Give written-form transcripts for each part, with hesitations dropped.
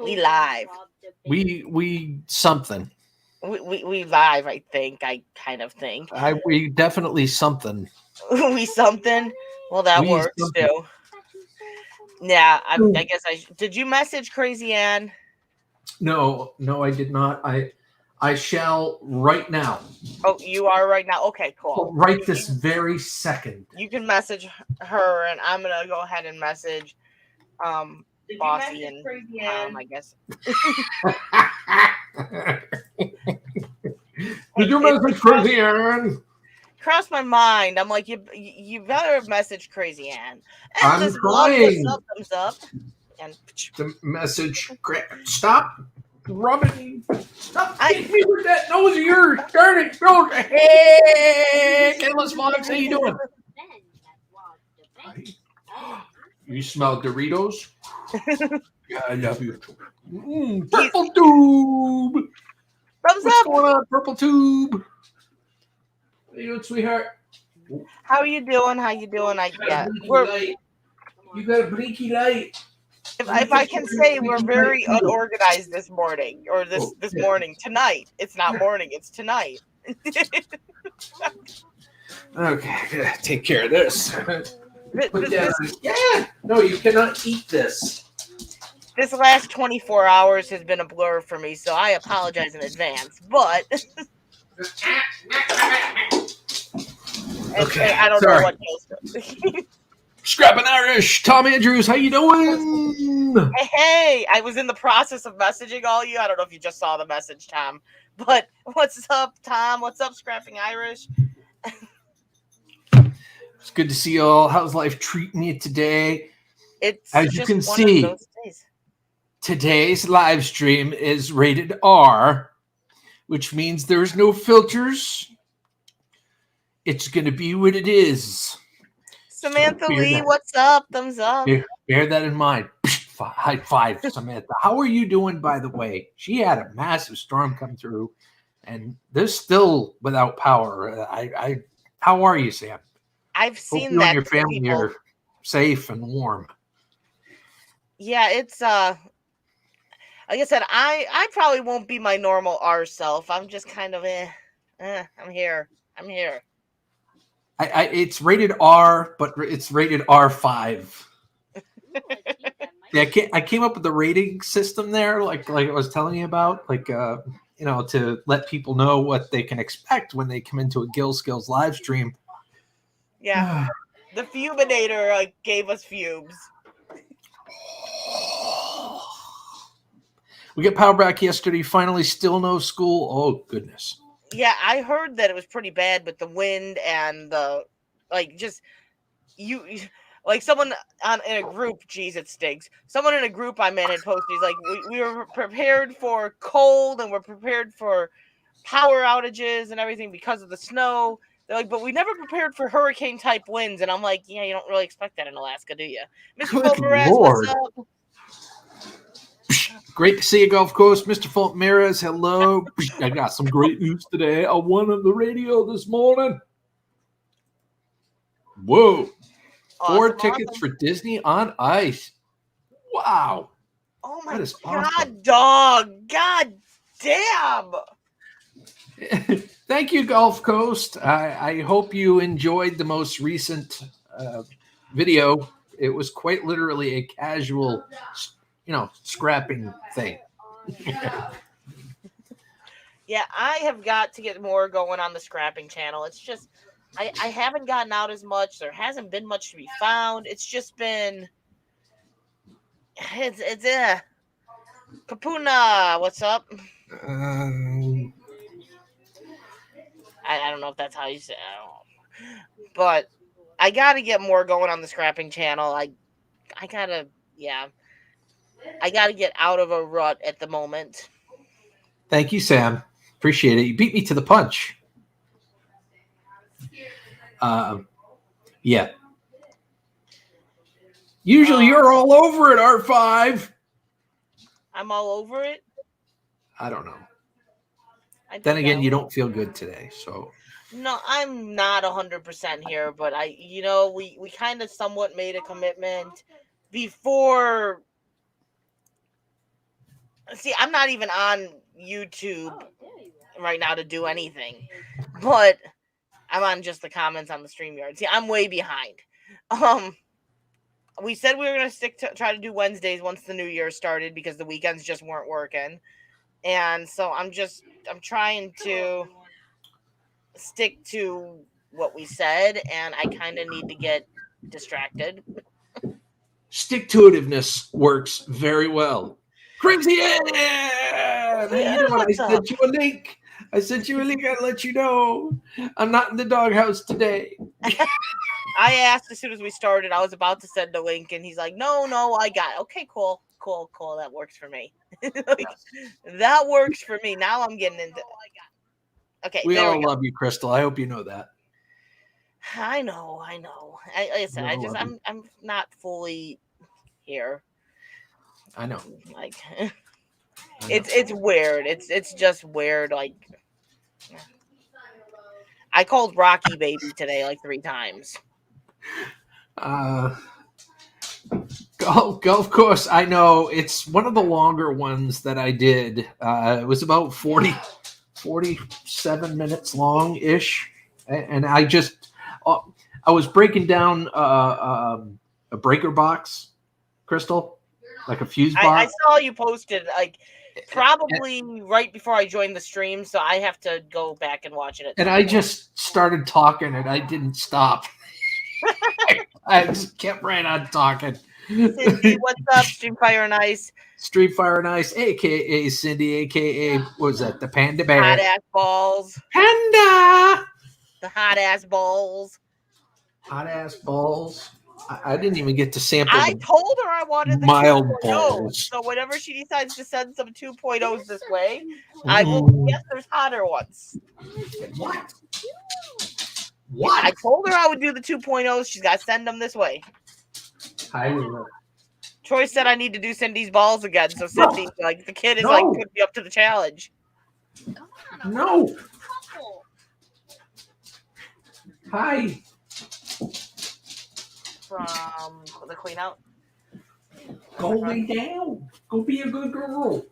We live. We something. We live, I think. I kind of think. We definitely something. We something. Well, that We works something. too. Yeah, I guess did you message Crazy Ann? No, I did not. I shall right now. Oh, you are right now. Okay, cool. Right this very second. You can message her, and I'm gonna go ahead and message Bossy and Tom, I guess. Did you message Crazy Ann? Crossed my mind. I'm like, you better message Crazy Ann. And I'm just trying. love, thumbs up. And the message. Stop rubbing. Stop hitting me with that nose of yours. Darn it. Hey, Kayla's Fox, how you doing? You smell Doritos? Yeah, I love you. Purple Tube. Thumbs What's up. going on, Purple Tube? How you doing, sweetheart? How are you doing? You got a blinky light. If I can say, we're very unorganized this morning, or this morning. Tonight. It's not morning, it's tonight. Okay, take care of this. Yeah, no, you cannot eat this. This last 24 hours has been a blur for me, so I apologize in advance. But okay, I don't know what goes. Scrapping Irish, Tom Andrews, how you doing? Hey, I was in the process of messaging all you. I don't know if you just saw the message, Tom. But what's up, Tom? What's up, Scrapping Irish? It's good to see you all. How's life treating you today? It's as you can see. Today's live stream is rated R, which means there's no filters. It's going to be what it is. Samantha Lee, what's up? Thumbs up. Bear that in mind. High five, Samantha. How are you doing, by the way? She had a massive storm come through, and they're still without power. How are you, Sam? I've seen you that. And your family are safe and warm. Yeah, it's like I said, I probably won't be my normal R self. I'm just kind of I'm here. It's rated R, but it's rated R5. Yeah, I came up with the rating system there, like I was telling you about, to let people know what they can expect when they come into a Gil Skillz live stream. Yeah, the Fuminator gave us fumes. We get power back yesterday. Finally, still no school. Oh goodness. Yeah, I heard that it was pretty bad with the wind and the someone in a group. Geez, it stinks. Someone in a group I'm in had posted. He's like, we were prepared for cold and we're prepared for power outages and everything because of the snow. They're like, but we never prepared for hurricane type winds. And I'm like, yeah, you don't really expect that in Alaska, do you, Mr. Fulmerez? What's up? Great to see you, Gulf Coast, Mr. Fulmerez. Hello. I got some great news today. I won on the radio this morning. Whoa. Awesome, 4 tickets for Disney on Ice. Wow. Oh my God, awesome. Dog. God damn. Thank you, Gulf Coast. I hope you enjoyed the most recent video. It was quite literally a casual, scrapping thing. Yeah, I have got to get more going on the scrapping channel. It's just I haven't gotten out as much. There hasn't been much to be found. It's just been it's Kapuna, what's up? I don't know if that's how you say it. I don't know. But I gotta get more going on the scrapping channel. I gotta get out of a rut at the moment. Thank you, Sam. Appreciate it. You beat me to the punch. Yeah. Usually you're all over it, R5. I'm all over it? I don't know. Then again, you don't feel good today, so. No, I'm not 100% here, but we kind of somewhat made a commitment before See, I'm not even on YouTube right now to do anything, but I'm on just the comments on the StreamYard. See, I'm way behind. We said we were gonna try to do Wednesdays once the new year started because the weekends just weren't working, and so I'm trying to stick to what we said, and I kind of need to get distracted. Stick-to-itiveness works very well. Crazy Ann! Hey, you know what? I sent you a link. I gotta let you know. I'm not in the doghouse today. I asked as soon as we started. I was about to send a link, and he's like, "No, I got it." Okay, cool. That works for me. That works for me. Now I'm getting into. Okay, we all love you, Crystal. I hope you know that. I know. Like I said, I'm not fully here. I know. Like, it's weird. It's just weird. Like, I called Rocky baby today like 3 times. Golf course. I know it's one of the longer ones that I did. It was about 47 minutes long ish, and I was breaking down a breaker box, Crystal, like a fuse box. I saw you posted like probably right before I joined the stream, so I have to go back and watch it. And I just started talking, and I didn't stop. I just kept right on talking. Cindy, what's up? Street Fire and Ice, aka Cindy, aka what was that? The Panda Bear. Hot ass balls. Panda. The hot ass balls. Hot ass balls. I didn't even get to sample. I told her I wanted the mild balls. So whenever she decides to send some 2.0s this way, I will. Yes, there's hotter ones. What? I told her I would do the 2.0s. She's got to send them this way. Troy said I need to do Cindy's balls again. So Cindy, like the kid is like could be up to the challenge. No. Hi. From the clean out. Go lay down. Go be a good girl.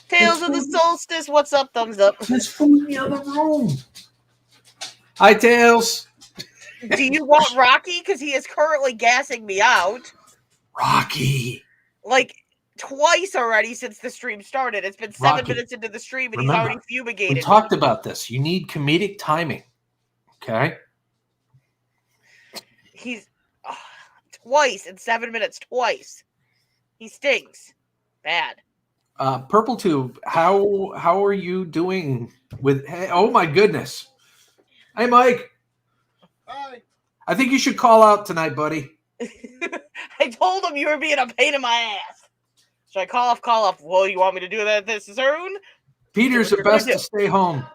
Tales of the Solstice. What's up? Thumbs up. There's food in the other room. Hi, Tails. Do you want Rocky? Because he is currently gassing me out. Rocky. Like twice already since the stream started. It's been 7 minutes into the stream and he's already fumigated. We talked about this. You need comedic timing. Okay? He's twice in 7 minutes. Twice. He stinks. Bad. Purple Tube, how are you doing with... Hey, oh, my goodness. Hey, Mike. Hi. I think you should call out tonight, buddy. I told him you were being a pain in my ass. Should I call off? Well, you want me to do that this soon? Peter's the best to stay home.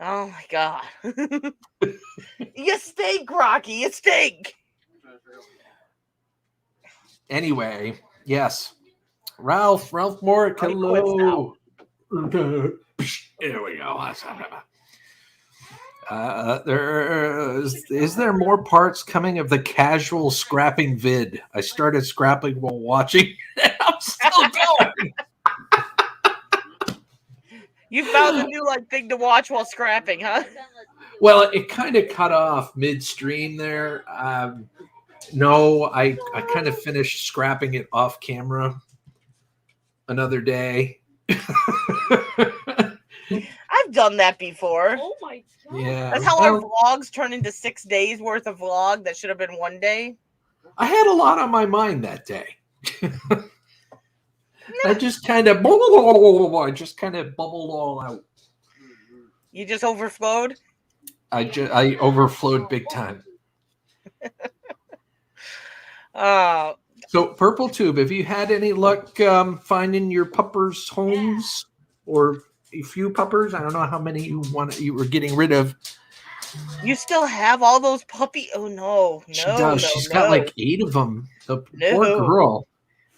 Oh, my God. You stink, Rocky. You stink. Anyway, yes. Ralph Moore, hello. Here we go. Is there more parts coming of the casual scrapping vid? I started scrapping while watching. I'm still going. You found a new thing to watch while scrapping, huh? Well, it kind of cut off midstream there. No, I kind of finished scrapping it off camera another day. I've done that before. Oh my God. Yeah. That's how our vlogs turn into 6 days worth of vlog that should have been 1 day. I had a lot on my mind that day. I just kind of bubbled all out. You just overflowed? I overflowed big time. So Purple Tube, have you had any luck finding your puppers homes or a few puppers? I don't know how many you were getting rid of. You still have all those puppy? Oh no, She does. She's got like 8 of them. The poor girl.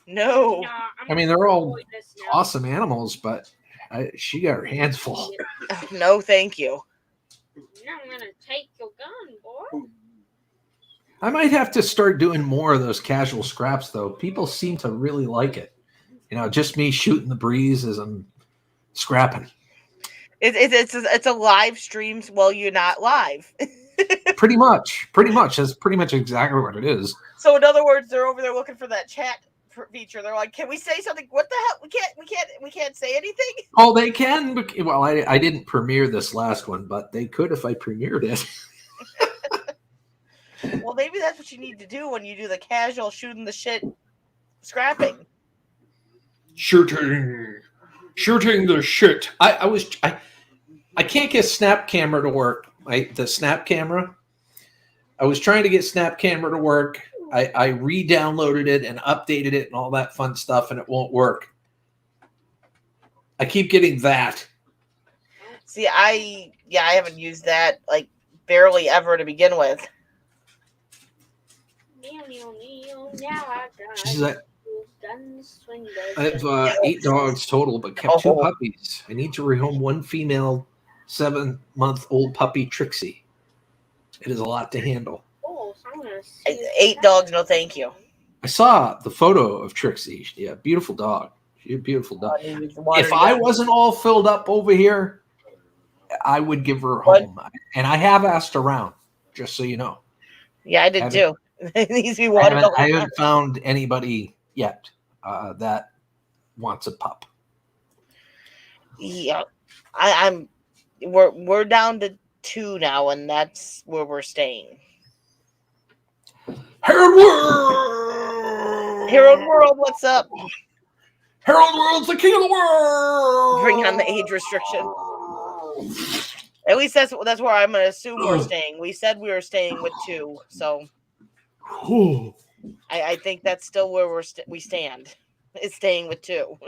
No. I mean, they're all awesome animals, but she got her hands full. No, thank you. I'm gonna take your gun, boy. I might have to start doing more of those casual scraps, though. People seem to really like it. Just me shooting the breeze as I'm scrapping. It's a live stream. Well, you're not live. Pretty much. That's pretty much exactly what it is. So in other words, they're over there looking for that chat feature. They're like, "Can we say something? What the hell? We can't say anything." Oh, they can. Well, I didn't premiere this last one, but they could if I premiered it. Well, maybe that's what you need to do when you do the casual shooting the shit scrapping. Shooting the shit. I can't get Snap Camera to work. The Snap Camera. I was trying to get Snap Camera to work. I re-downloaded it and updated it and all that fun stuff, and it won't work. I keep getting that. See, I haven't used that like barely ever to begin with. She's like, I have 8 dogs total, but kept 2 puppies. I need to rehome one female 7-month-old puppy, Trixie. It is a lot to handle. 8 dogs, no thank you. I saw the photo of Trixie. Yeah, beautiful dog. She's a beautiful dog. If I wasn't all filled up over here, I would give her a home. And I have asked around, just so you know. Yeah, I did too. It needs to be I haven't found anybody yet that wants a pup. Yeah, we're down to 2 now, and that's where we're staying. Harold World, what's up? Harold World's the king of the world. Bring on the age restriction. At least that's where I'm going to assume we're staying. We said we were staying with 2, so I think that's still where we stand. Is staying with 2.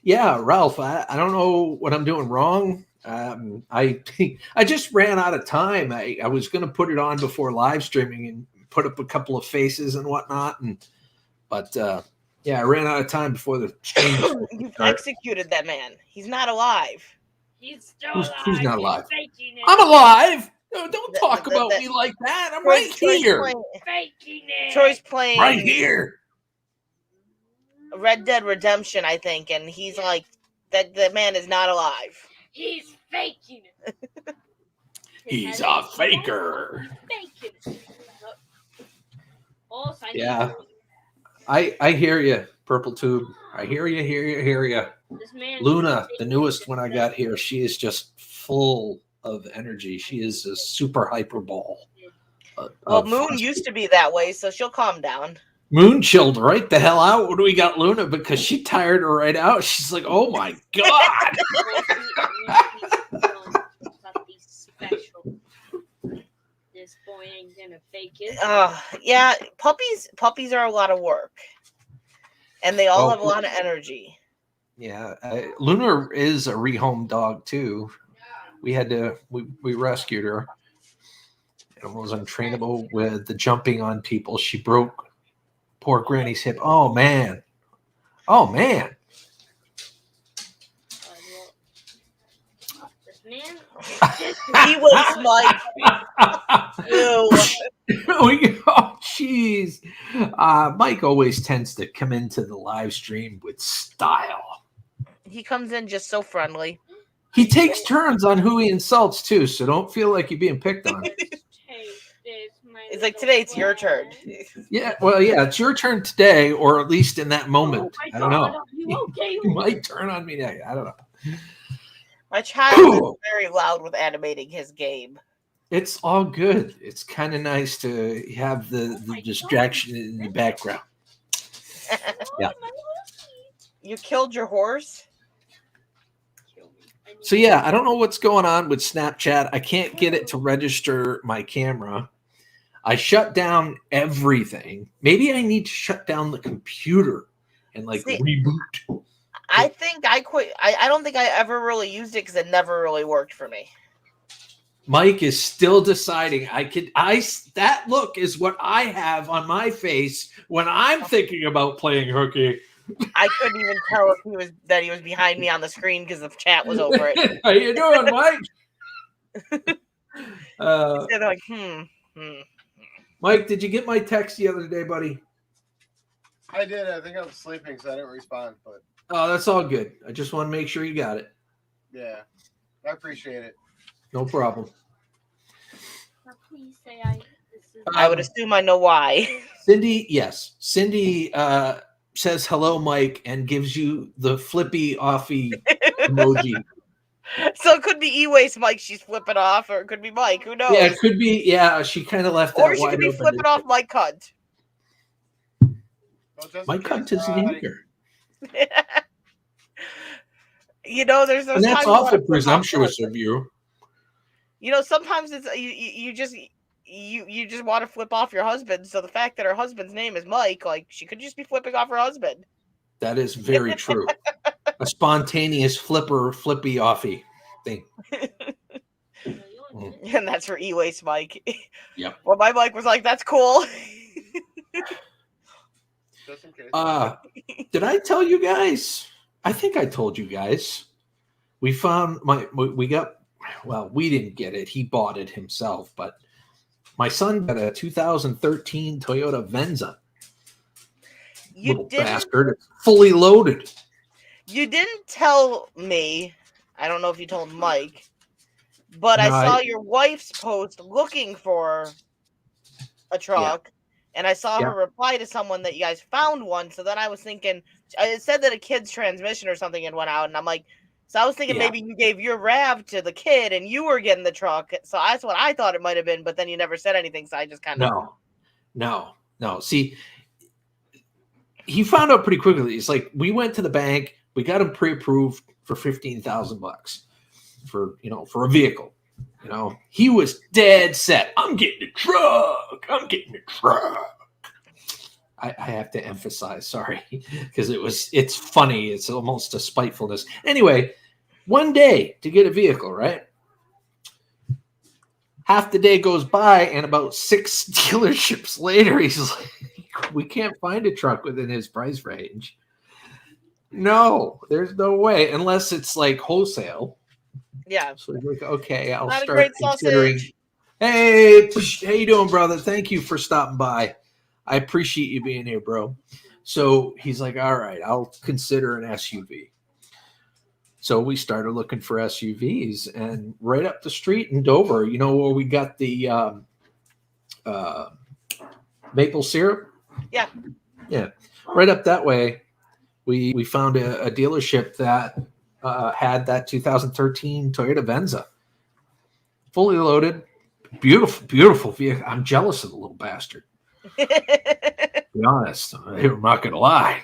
Yeah, Ralph. I don't know what I'm doing wrong. I just ran out of time. I was going to put it on before live streaming and put up a couple of faces and whatnot, but I ran out of time before the stream. You've executed that man. He's not alive. He's still alive. Who's not alive? I'm alive. No, don't talk about me like that. I'm right here. Faking it. Troy's playing right here. Red Dead Redemption, I think, and he's like that man is not alive. He's faking it. He's a faker. He's faking it. Yeah. I hear you, Purple Tube. I hear you. Luna, the newest one I got here, she is just full of energy. She is a super hyper ball. Well, Moon used to be that way, so she'll calm down. Moon chilled right the hell out. What do we got, Luna? Because she tired her right out. She's like, oh my God. This boy ain't gonna fake it. Yeah, puppies are a lot of work. And they all have a lot of energy. Yeah. Luna is a rehome dog too. We had to, we rescued her. It was untrainable with the jumping on people. She broke poor Granny's hip. Oh man. He was Mike. Oh, jeez. Mike always tends to come into the live stream with style. He comes in just so friendly. He takes turns on who he insults too, so don't feel like you're being picked on. It's like, today it's your turn. Yeah, well, yeah, it's your turn today, or at least in that moment. I don't know. He might turn on me today. I don't know. My child is very loud with animating his game. It's all good. It's kind of nice to have the distraction in the background. Yeah. You killed your horse? So, yeah, I don't know what's going on with Snapchat. I can't get it to register my camera. I shut down everything. Maybe I need to shut down the computer and reboot. I think I quit. I don't think I ever really used it because it never really worked for me. Mike is still deciding. That look is what I have on my face when I'm thinking about playing hooky. I couldn't even tell if he was behind me on the screen because the chat was over it. How you doing, Mike? They're like, Mike, did you get my text the other day, buddy? I did. I think I was sleeping, so I didn't respond. But Oh, that's all good. I just want to make sure you got it. yeah, I appreciate it. No problem. Now, please say this is I would assume I know why. Cindy, yes. Cindy says hello, Mike, and gives you the flippy offy emoji. So it could be E-Waste Mike she's flipping off, or it could be Mike. Who knows? Yeah, it could be. Yeah, she kind of left that Or she wide could be open. flipping off Mike Hunt. Well, just My in cunt case, isn't in here. You know, there's those And that's times you wanna awful flip off presumptuous your of you. You know, sometimes it's you just want to flip off your husband. So the fact that her husband's name is Mike, like she could just be flipping off her husband. That is very true. A spontaneous flippy offy thing. And that's for E-Waste Mike. Yep. Well, my Mike was like, "That's cool." just in case. Did I tell you guys? I think I told you guys. We found we didn't get it. He bought it himself, but my son got a 2013 Toyota Venza. You Little didn't. bastard. It's fully loaded. You didn't tell me. I don't know if you told Mike, but No, I saw your wife's post looking for a truck, and I saw her reply to someone that you guys found one. So then I was thinking, it said that a kid's transmission or something had went out, and I'm like, so I was thinking maybe you gave your RAV to the kid and you were getting the truck. So that's what I thought it might have been, but then you never said anything, so I just kind of No. See, he found out pretty quickly. It's like we went to the bank, we got him pre-approved for $15,000 for a vehicle. You know, he was dead set. I'm getting a truck. I have to emphasize, sorry, because it's funny. It's almost a spitefulness. Anyway, one day to get a vehicle, right? Half the day goes by, and about 6 dealerships later, he's like, we can't find a truck within his price range. No, there's no way, unless it's like wholesale. Yeah. So he's like, okay, I'll Not a start great considering. sausage. Hey, how you doing, brother? Thank you for stopping by. I appreciate you being here, bro. So he's like, all right, I'll consider an SUV. So we started looking for SUVs, and right up the street in Dover, you know where we got the maple syrup? Yeah. Right up that way, we found a dealership that had that 2013 Toyota Venza. Fully loaded. Beautiful vehicle. I'm jealous of the little bastard. To be honest, I'm not going to lie.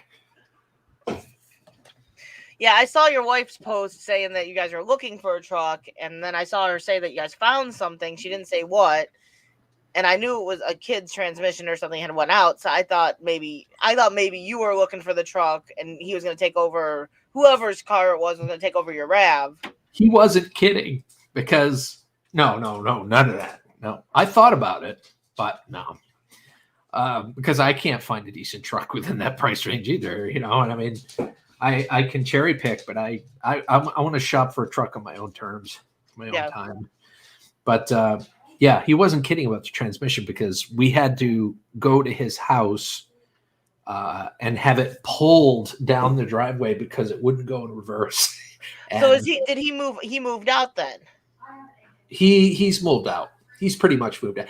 Yeah, I saw your wife's post saying that you guys are looking for a truck, and then I saw her say that you guys found something. She didn't say what, and I knew it was a kid's transmission or something had went out. So I thought maybe you were looking for the truck, and he was going to take over whoever's car it was going to take over your RAV. He wasn't kidding, because no, none of that. No, I thought about it, but no. Because I can't find a decent truck within that price range either, you know. And I mean, I can cherry pick, but I want to shop for a truck on my own terms, my own time. But yeah, he wasn't kidding about the transmission, because we had to go to his house and have it pulled down the driveway because it wouldn't go in reverse. So did he move? He moved out then? He's moved out. He's pretty much moved out.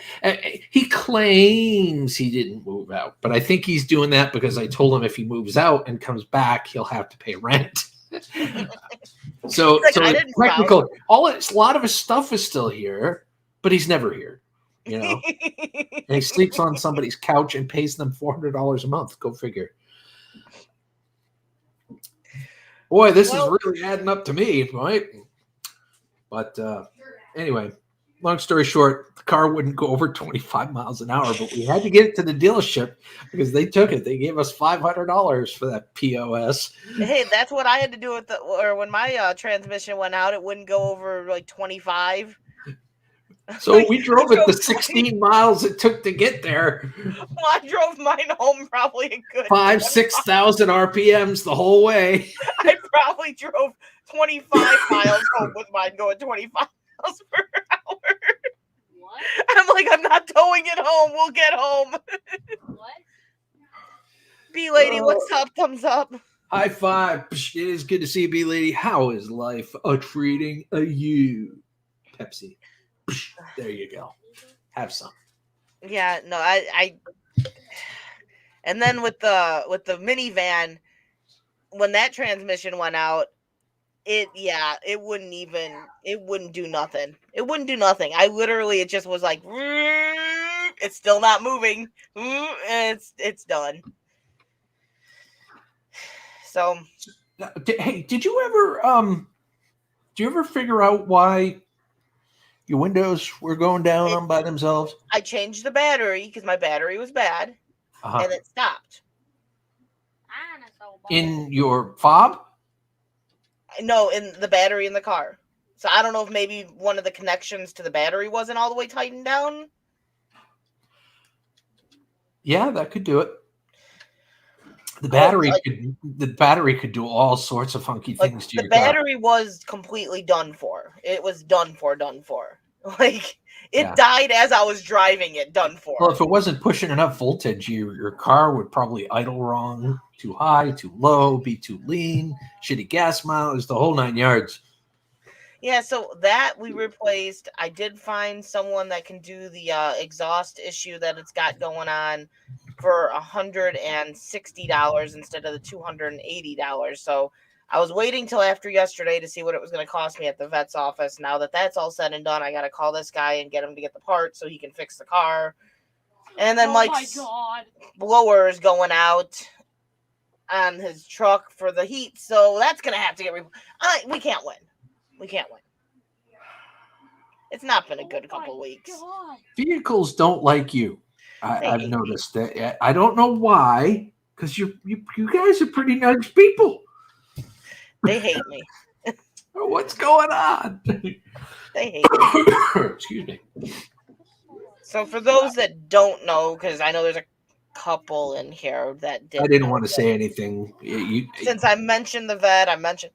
He claims he didn't move out, but I think he's doing that because I told him if he moves out and comes back, he'll have to pay rent. So technical, a lot of his stuff is still here, but he's never here. You know, and he sleeps on somebody's couch and pays them $400 a month. Go figure. Boy, this is really adding up to me, right? But anyway. Long story short, the car wouldn't go over 25 miles an hour, but we had to get it to the dealership because they took it. They gave us $500 for that POS. Hey, that's what I had to do when my transmission went out. It wouldn't go over like 25. So we drove it the 16 miles it took to get there. Well, I drove mine home probably a good 6,000 RPMs the whole way. I probably drove 25 miles home with mine going 25 miles per hour. What? I'm like, I'm not towing it home. We'll get home. What? B lady, what's up? Thumbs up. High five. It is good to see you, B-Lady. How is life treating you? Pepsi. There you go. Have some. Yeah, no, I and then with the minivan, when that transmission went out, it wouldn't do nothing. It wouldn't do nothing. I literally, it just was like, it's still not moving. And it's done. So Hey, did you ever figure out why your windows were going down on by themselves? I changed the battery because my battery was bad, and it stopped. In your fob? No, in the battery in the car. So I don't know if maybe one of the connections to the battery wasn't all the way tightened down. Yeah, that could do it. The battery could do all sorts of funky things to your car. The battery was completely done for. It was done for. Like, it died as I was driving it, done for. Well, if it wasn't pushing enough voltage, your car would probably idle wrong, too high, too low, be too lean, shitty gas mileage, the whole 9 yards. Yeah, so that we replaced. I did find someone that can do the exhaust issue that it's got going on for $160 instead of the $280. So I was waiting till after yesterday to see what it was going to cost me at the vet's office. Now that that's all said and done, I got to call this guy and get him to get the part so he can fix the car. And then Mike's blower is going out on his truck for the heat, so that's going to have to get we can't win. We can't win. It's not been a good couple of weeks. Vehicles don't like you. I've noticed that. I don't know why, because you guys are pretty nice people. They hate me. What's going on? They hate me. Excuse me. So for those that don't know, because I know there's a couple in here that did. I didn't want to say anything. Since I mentioned the vet, I mentioned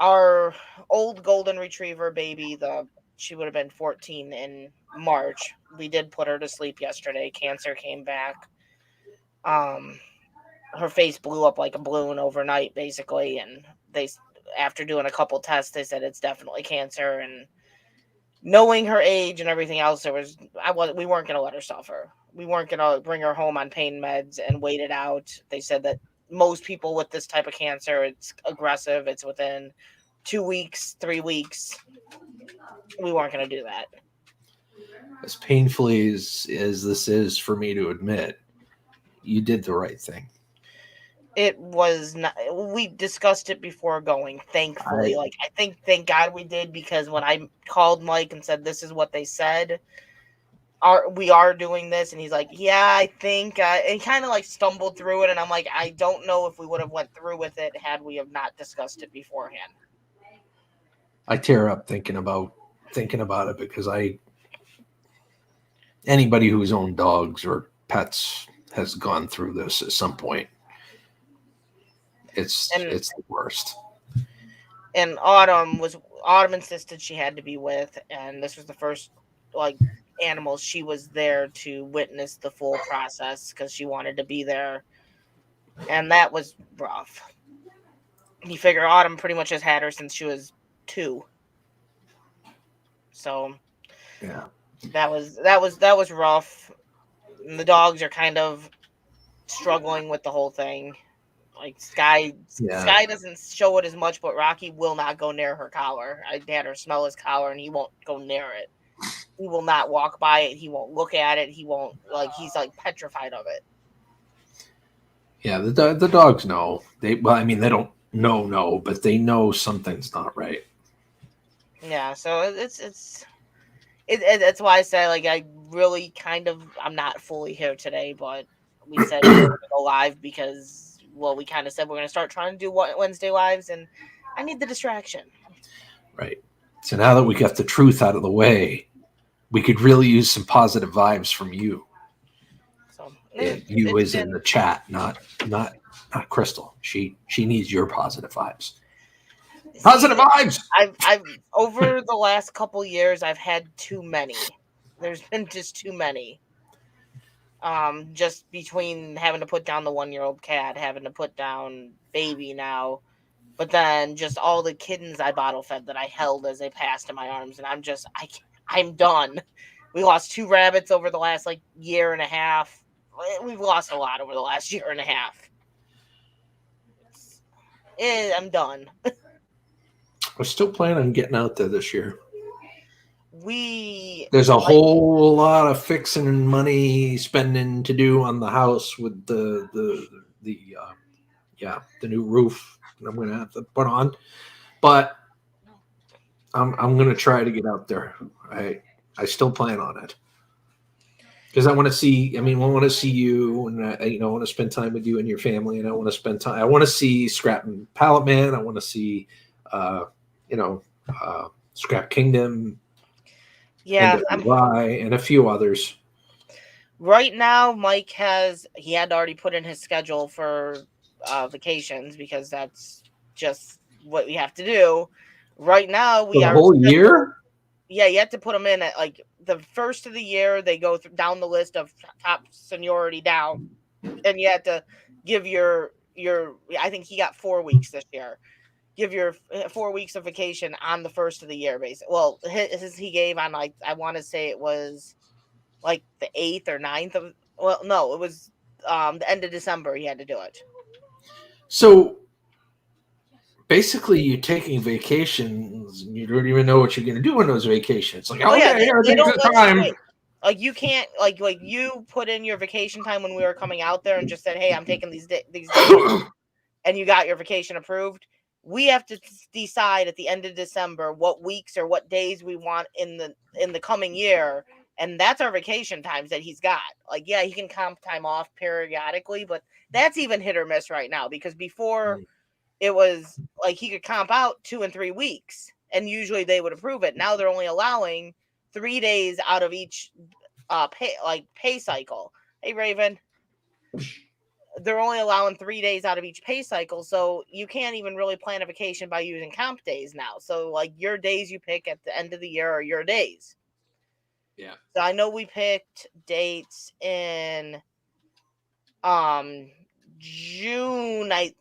our old golden retriever baby. She would have been 14 in March. We did put her to sleep yesterday. Cancer came back. Her face blew up like a balloon overnight, basically. And after doing a couple tests, they said it's definitely cancer. And knowing her age and everything else, we weren't going to let her suffer. We weren't going to bring her home on pain meds and wait it out. They said that most people with this type of cancer, it's aggressive. It's within 2 weeks, 3 weeks. We weren't going to do that. As painfully as this is for me to admit, you did the right thing. It was not. We discussed it before going. Thankfully, thank God we did, because when I called Mike and said this is what they said, we are doing this, and he's like, yeah, I think, and kind of like stumbled through it, and I'm like, I don't know if we would have went through with it had we have not discussed it beforehand. I tear up thinking about it, because anybody who's owned dogs or pets has gone through this at some point. It's the worst. And Autumn insisted she had to be with, and this was the first animals she was there to witness the full process because she wanted to be there, and that was rough. You figure Autumn pretty much has had her since she was 2. So yeah, that was rough. And the dogs are kind of struggling with the whole thing. Like Sky doesn't show it as much, but Rocky will not go near her collar. I had her smell his collar, and he won't go near it. He will not walk by it. He won't look at it. He won't he's petrified of it. Yeah, the dogs know. They don't know, but they know something's not right. Yeah, so it's why I say I really I'm not fully here today, but we said we were going to go live because we kind of said we're going to start trying to do Wednesday lives, and I need the distraction. Right. So now that we got the truth out of the way, we could really use some positive vibes from you. So you is in the chat, not Crystal. She needs your positive vibes. Positive vibes. I've over the last couple years, I've had too many. There's been just too many. Just between having to put down the 1-year-old cat, having to put down baby now, but then just all the kittens I bottle fed that I held as they passed in my arms, and I'm done. We lost 2 rabbits over the last year and a half. We've lost a lot over the last year and a half. I'm done. I still plan on getting out there this year. There's a whole lot of fixing and money spending to do on the house with the new roof I'm going to have to put on, but I'm going to try to get out there. I still plan on it because I want to see. I want to see you, and I want to spend time with you and your family, and I want to spend time. I want to see Scrap and Pallet Man. I want to see, Scrap Kingdom. Yeah, and a few others. Right now, Mike had to already put in his schedule for vacations because that's just what we have to do. Right now, we are the whole year. Yeah, you have to put them in at the first of the year. They go down the list of top seniority down, and you have to give your. I think he got 4 weeks this year. Give your 4 weeks of vacation on the first of the year, basically. Well, his he gave on I want to say it was the 8th or 9th of. Well, no, it was the end of December. He had to do it. So basically, you're taking vacations, and you don't even know what you're going to do on those vacations. They don't let you wait. You can't you put in your vacation time when we were coming out there and just said, "Hey, I'm taking these days," and you got your vacation approved. We have to decide at the end of December what weeks or what days we want in the coming year, and that's our vacation times that he's got. He can comp time off periodically, but that's even hit or miss right now because before it was he could comp out 2 and 3 weeks, and usually they would approve it. Now they're only allowing 3 days out of each pay cycle. Hey, Raven. They're only allowing 3 days out of each pay cycle, so you can't even really plan a vacation by using comp days now. So your days you pick at the end of the year are your days. Yeah. So I know we picked dates in June, I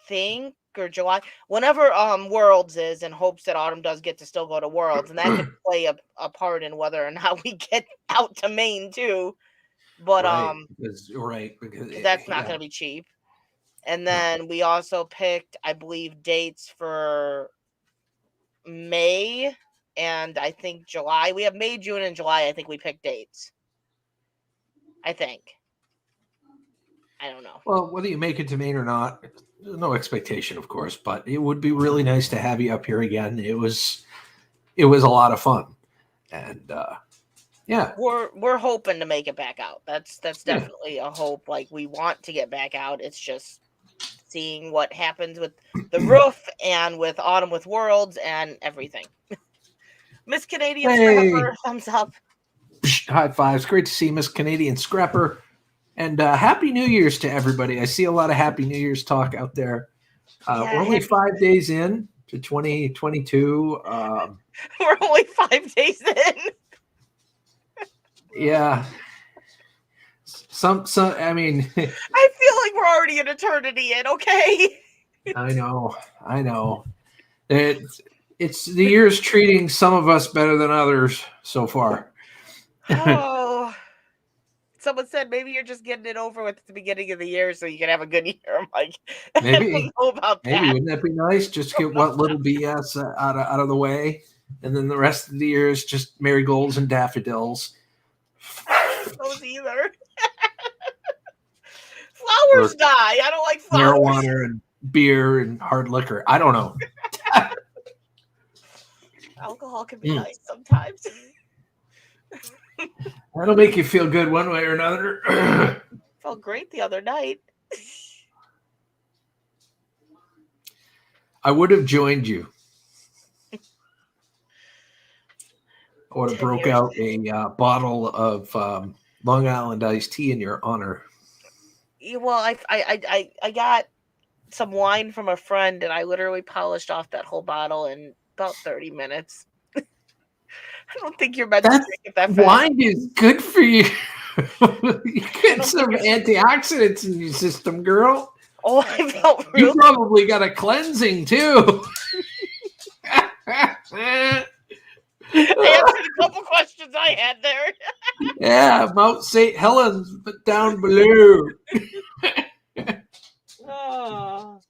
think, or July, whenever Worlds is, in hopes that Autumn does get to still go to Worlds, and that could play a part in whether or not we get out to Maine too. But because that's not going to be cheap. And then we also picked, I believe, dates for May and I think July. We have May, June, and July. I think we picked dates. I think. I don't know. Well, whether you make it to Maine or not, no expectation, of course, but it would be really nice to have you up here again. It was a lot of fun, and yeah, we're hoping to make it back out. That's definitely a hope. We want to get back out. It's just seeing what happens with the roof and with Autumn with Worlds and everything. Miss Canadian Scrapper, thumbs up. High fives. Great to see Miss Canadian Scrapper. And Happy New Year's to everybody. I see a lot of Happy New Year's talk out there. We're only 5 days in to 2022. We're only 5 days in. Yeah. Some. I mean, I feel like we're already an eternity in. Okay. I know. It's the year's treating some of us better than others so far. Oh. Someone said maybe you're just getting it over with at the beginning of the year so you can have a good year. I'm like, maybe. I don't know about that. Maybe, wouldn't that be nice? Just get what little BS out of the way, and then the rest of the year is just marigolds and daffodils. Those either. Flowers die. I don't like flowers. Marijuana and beer and hard liquor. I don't know. Alcohol can be nice sometimes. That'll make you feel good one way or another. Felt great the other night. I would have joined you. I would have broke out a bottle of Long Island iced tea in your honor. Well, I got some wine from a friend, and I literally polished off that whole bottle in about 30 minutes. I don't think you're meant to drink it that fast. Wine is good for you. You get some antioxidants in your system, girl. Oh, I felt You real. probably got a cleansing too. I answered a couple questions I had there. Yeah, Mount St. Helens, but down below. Oh,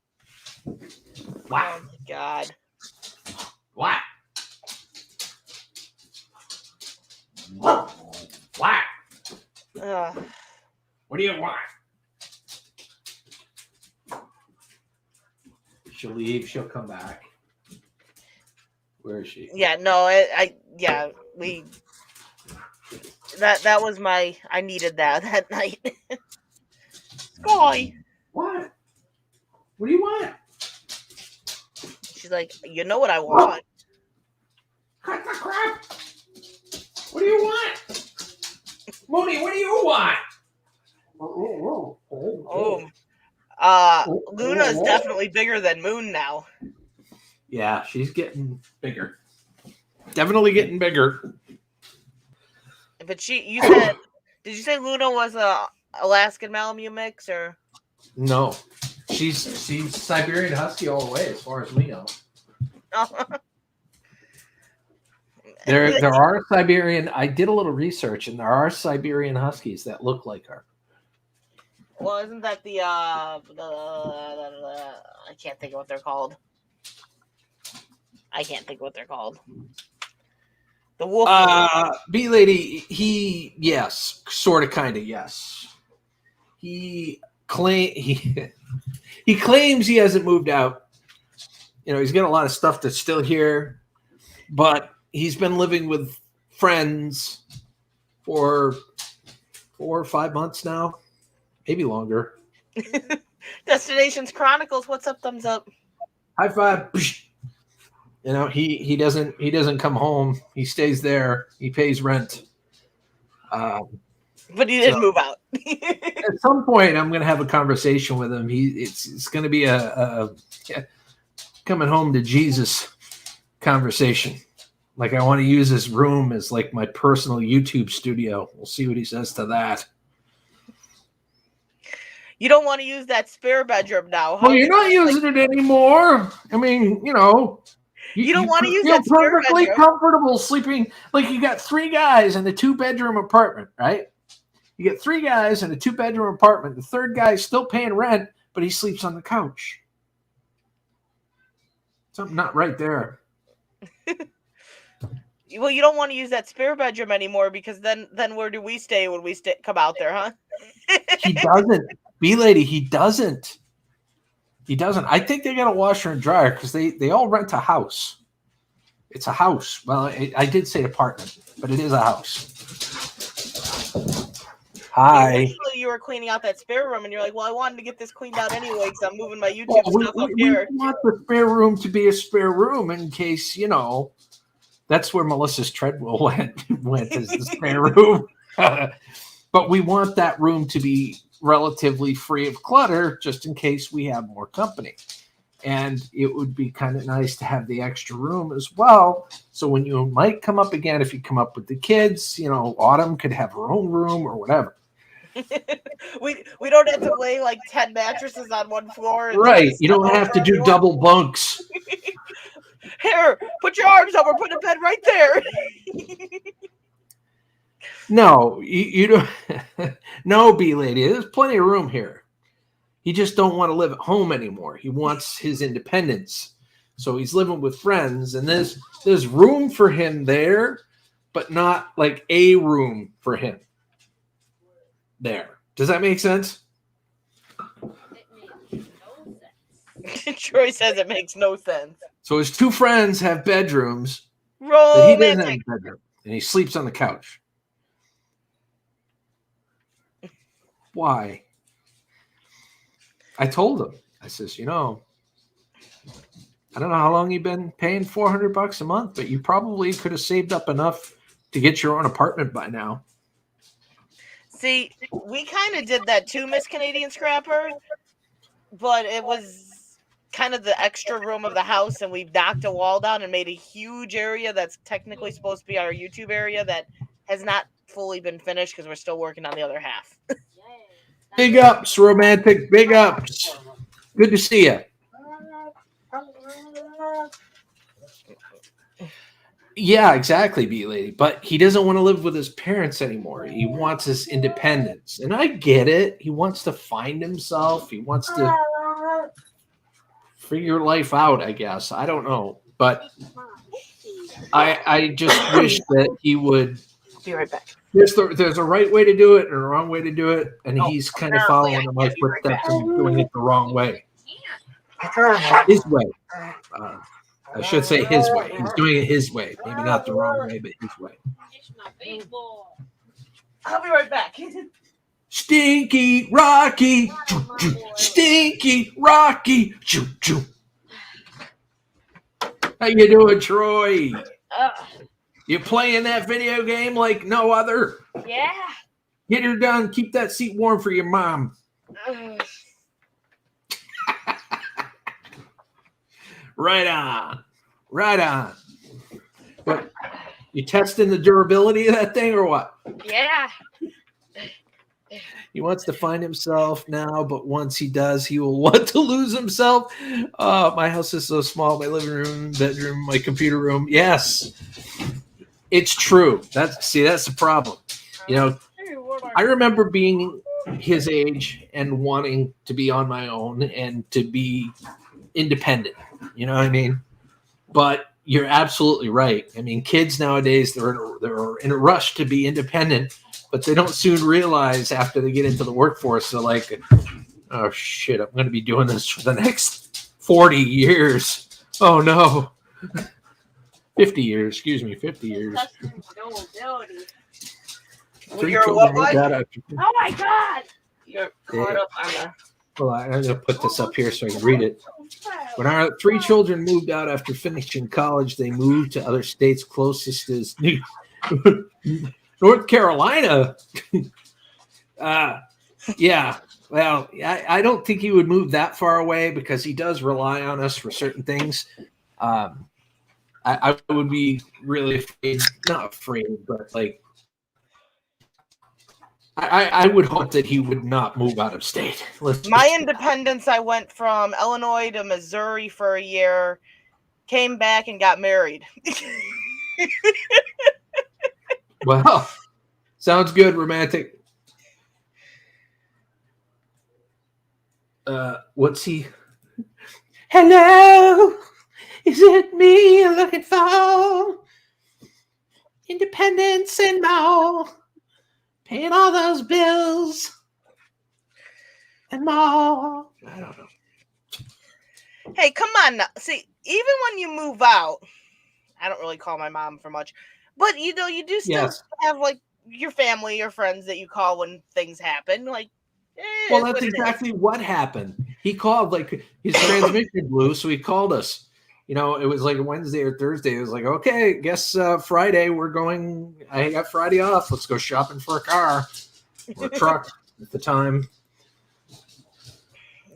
Wow. my God. Wow. Wow. What do you want? She'll leave. She'll come back. Where is she? Yeah, no, that was I needed that night. Sky. What? What do you want? She's like, you know what I want. Cut the crap. What do you want? Mooney, what do you want? Luna's definitely bigger than Moon now. Yeah, she's getting bigger. Definitely getting bigger. But you said, did you say Luna was a Alaskan Malamute mix or? No, she's Siberian Husky all the way, as far as we know. There are Siberian. I did a little research, and there are Siberian Huskies that look like her. Well, isn't that the I can't think of what they're called. The wolf. B lady. Yes, sort of, kind of, yes. He claims he hasn't moved out. You know, he's got a lot of stuff that's still here, but he's been living with friends for 4 or 5 months now, maybe longer. Destinations Chronicles. What's up? Thumbs up. High five. You know, he doesn't come home. He stays there. He pays rent. But he didn't move out. At some point, I'm going to have a conversation with him. It's going to be a coming home to Jesus conversation. Like, I want to use his room as like my personal YouTube studio. We'll see what he says to that. You don't want to use that spare bedroom now, huh? Well, you're not using it anymore. I mean, you know. You don't want to use feel that spare perfectly bedroom. comfortable sleeping. Like, you got 3 guys in a 2-bedroom apartment, right? You get 3 guys in a 2-bedroom apartment. The third guy is still paying rent, but he sleeps on the couch. Something not right there. Well, you don't want to use that spare bedroom anymore because then where do we stay when we come out there, huh? He doesn't. B-lady, he doesn't. He doesn't. I think they got a washer and dryer because they all rent a house. It's a house. Well, I did say apartment, but it is a house. Hi. Initially, you were cleaning out that spare room, and you're like, well, I wanted to get this cleaned out anyway because I'm moving my YouTube stuff up here. We want the spare room to be a spare room in case, you know, that's where Melissa's treadmill went as the spare room. But we want that room to be relatively free of clutter just in case we have more company. And it would be kind of nice to have the extra room as well. So when you might come up again, if you come up with the kids, you know, Autumn could have her own room or whatever. we don't have to lay like 10 mattresses on one floor. Right. You don't have to do double bunks. Here, put your arms up. We're putting a bed right there. No, you don't. No, B-lady. There's plenty of room here. He just don't want to live at home anymore. He wants his independence. So he's living with friends, and there's room for him there, but not like a room for him there. Does that make sense? It makes no sense. Troy says it makes no sense. So his 2 friends have bedrooms, but he doesn't have a bedroom, and he sleeps on the couch. Why? I told him. I says, you know, I don't know how long you've been paying $400 a month, but you probably could have saved up enough to get your own apartment by now. See, we kind of did that too, Miss Canadian Scrapper, but it was kind of the extra room of the house, and we've knocked a wall down and made a huge area that's technically supposed to be our YouTube area that has not fully been finished because we're still working on the other half. Big ups, romantic. Big ups. Good to see you. Yeah, exactly, B-Lady. But he doesn't want to live with his parents anymore. He wants his independence. And I get it. He wants to find himself. He wants to figure life out, I guess. I don't know. But I just wish that he would. Be right back. There's a right way to do it and a wrong way to do it. And he's kind of following in my footsteps and doing it the wrong way. His way. I should say his way. He's doing it his way. Maybe not the wrong way, but his way. It's my baseball. I'll be right back. Stinky Rocky. Stinky Rocky. Choo choo. How you doing, Troy? You playing that video game like no other? Yeah. Get her done. Keep that seat warm for your mom. Right on. Right on. What? You testing the durability of that thing or what? Yeah. He wants to find himself now, but once he does, he will want to lose himself. My house is so small. My living room, bedroom, my computer room. Yes. It's true. That's the problem. You know, I remember being his age and wanting to be on my own and to be independent. You know what I mean? But you're absolutely right. I mean, kids nowadays, they're in a rush to be independent, but they don't soon realize after they get into the workforce, they're like, oh, shit, I'm going to be doing this for the next 40 years. Oh, no. 50 years. Excuse me, 50 years. You're what? Oh, my God. You're caught up on the... Well, I'm going to put this up here so I can read it. When our 3 children moved out after finishing college, they moved to other states. Closest is North Carolina. Yeah. Well, I don't think he would move that far away because he does rely on us for certain things. I would be really afraid, not afraid, but like, I would hope that he would not move out of state. My independence, I went from Illinois to Missouri for a year, came back and got married. Well, sounds good, romantic. What's he? Hello, is it me you're looking for? Independence and more. Paying all those bills and more. I don't know. Hey, come on now. See, even when you move out, I don't really call my mom for much, but you know, you do still have like your family, your friends that you call when things happen. Like, well, that's exactly what happened. He called, like his transmission blew, so he called us. You know, it was like Wednesday or Thursday. It was like, okay, guess Friday we're going. I got Friday off. Let's go shopping for a car or a truck at the time.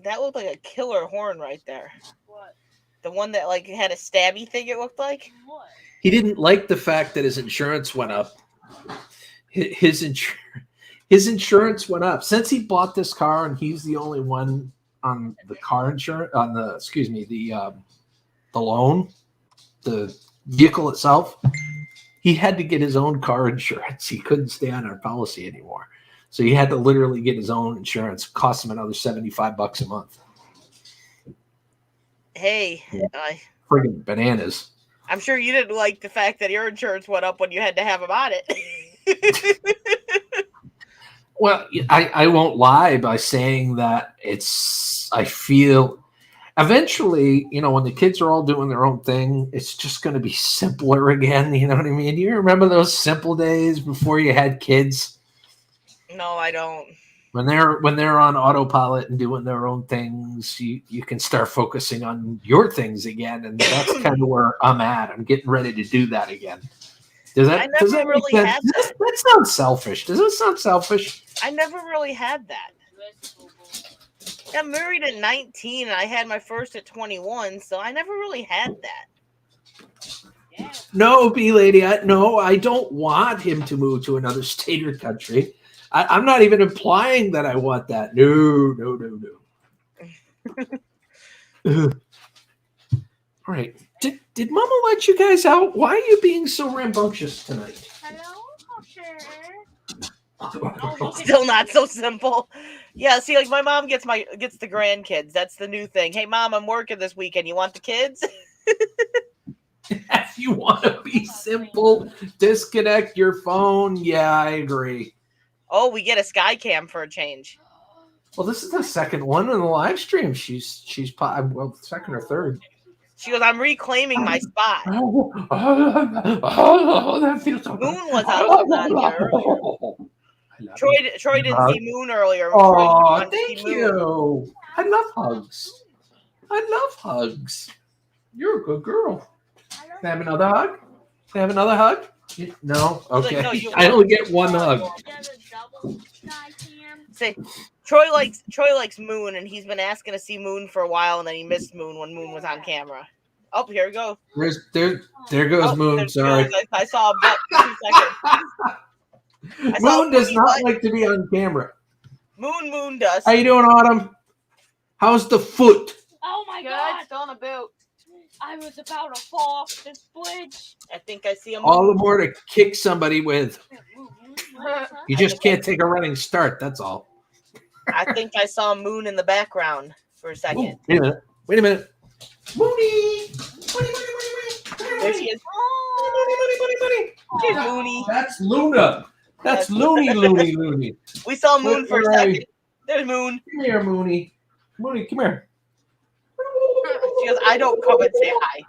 That looked like a killer horn right there. What? The one that like had a stabby thing. It looked like. What? He didn't like the fact that his insurance went up. His insurance went up since he bought this car, and he's the only one on the car insurance on the the loan, the vehicle itself. He had to get his own car insurance. He couldn't stay on our policy anymore. So he had to literally get his own insurance. It cost him another $75 a month. Hey, friggin' bananas. I'm sure you didn't like the fact that your insurance went up when you had to have him on it. Well, I won't lie by saying that I feel eventually, you know, when the kids are all doing their own thing, it's just going to be simpler again. You know what I mean? Do you remember those simple days before you had kids? No, I don't. When they're on autopilot and doing their own things, you can start focusing on your things again, and that's kind of where I'm at. I'm getting ready to do that again. Does that really make sense? That sounds selfish. Does it sound selfish? I never really had that. got married at 19 and I had my first at 21, so I never really had that. Yeah. No, B-Lady, I don't want him to move to another state or country. I'm not even implying that I want that. No. All right. Did Mama let you guys out? Why are you being so rambunctious tonight? Hello, sir. Still not so simple. Yeah, see, like my mom gets the grandkids. That's the new thing. Hey, Mom, I'm working this weekend. You want the kids? If you want to be simple, disconnect your phone. Yeah, I agree. Oh, we get a sky cam for a change. Well, this is the second one in the live stream. She's second or third. She goes, I'm reclaiming my spot. That feels so good. Moon was on here earlier. Troy didn't see Moon earlier. Troy Oh, wanted to thank see Moon. you. I love hugs. I love hugs. You're a good girl. Can I have another hug? Can I have another hug? No? Okay. Like, no, I only get one hug. Say, Troy likes Moon, and he's been asking to see Moon for a while, and then he missed Moon when Moon was on camera. Oh, here we go. There goes Moon. there's Sorry. Moon. I saw a butt for 2 seconds. Moon does not like to be on camera. Moon does. How you doing, Autumn? How's the foot? Oh my Good, god! still on a boot. I was about to fall off this bridge. I think I see a All the Moon. more to kick somebody with. You just can't take a running start. That's all. I think I saw Moon in the background for a second. Wait a minute. Mooney. There she is. She's Mooney. That's Luna. That's Looney. We saw Moon for a Where are you? second. There's Moon. Come here, Mooney. Mooney, come here. She goes, I don't come and say hi.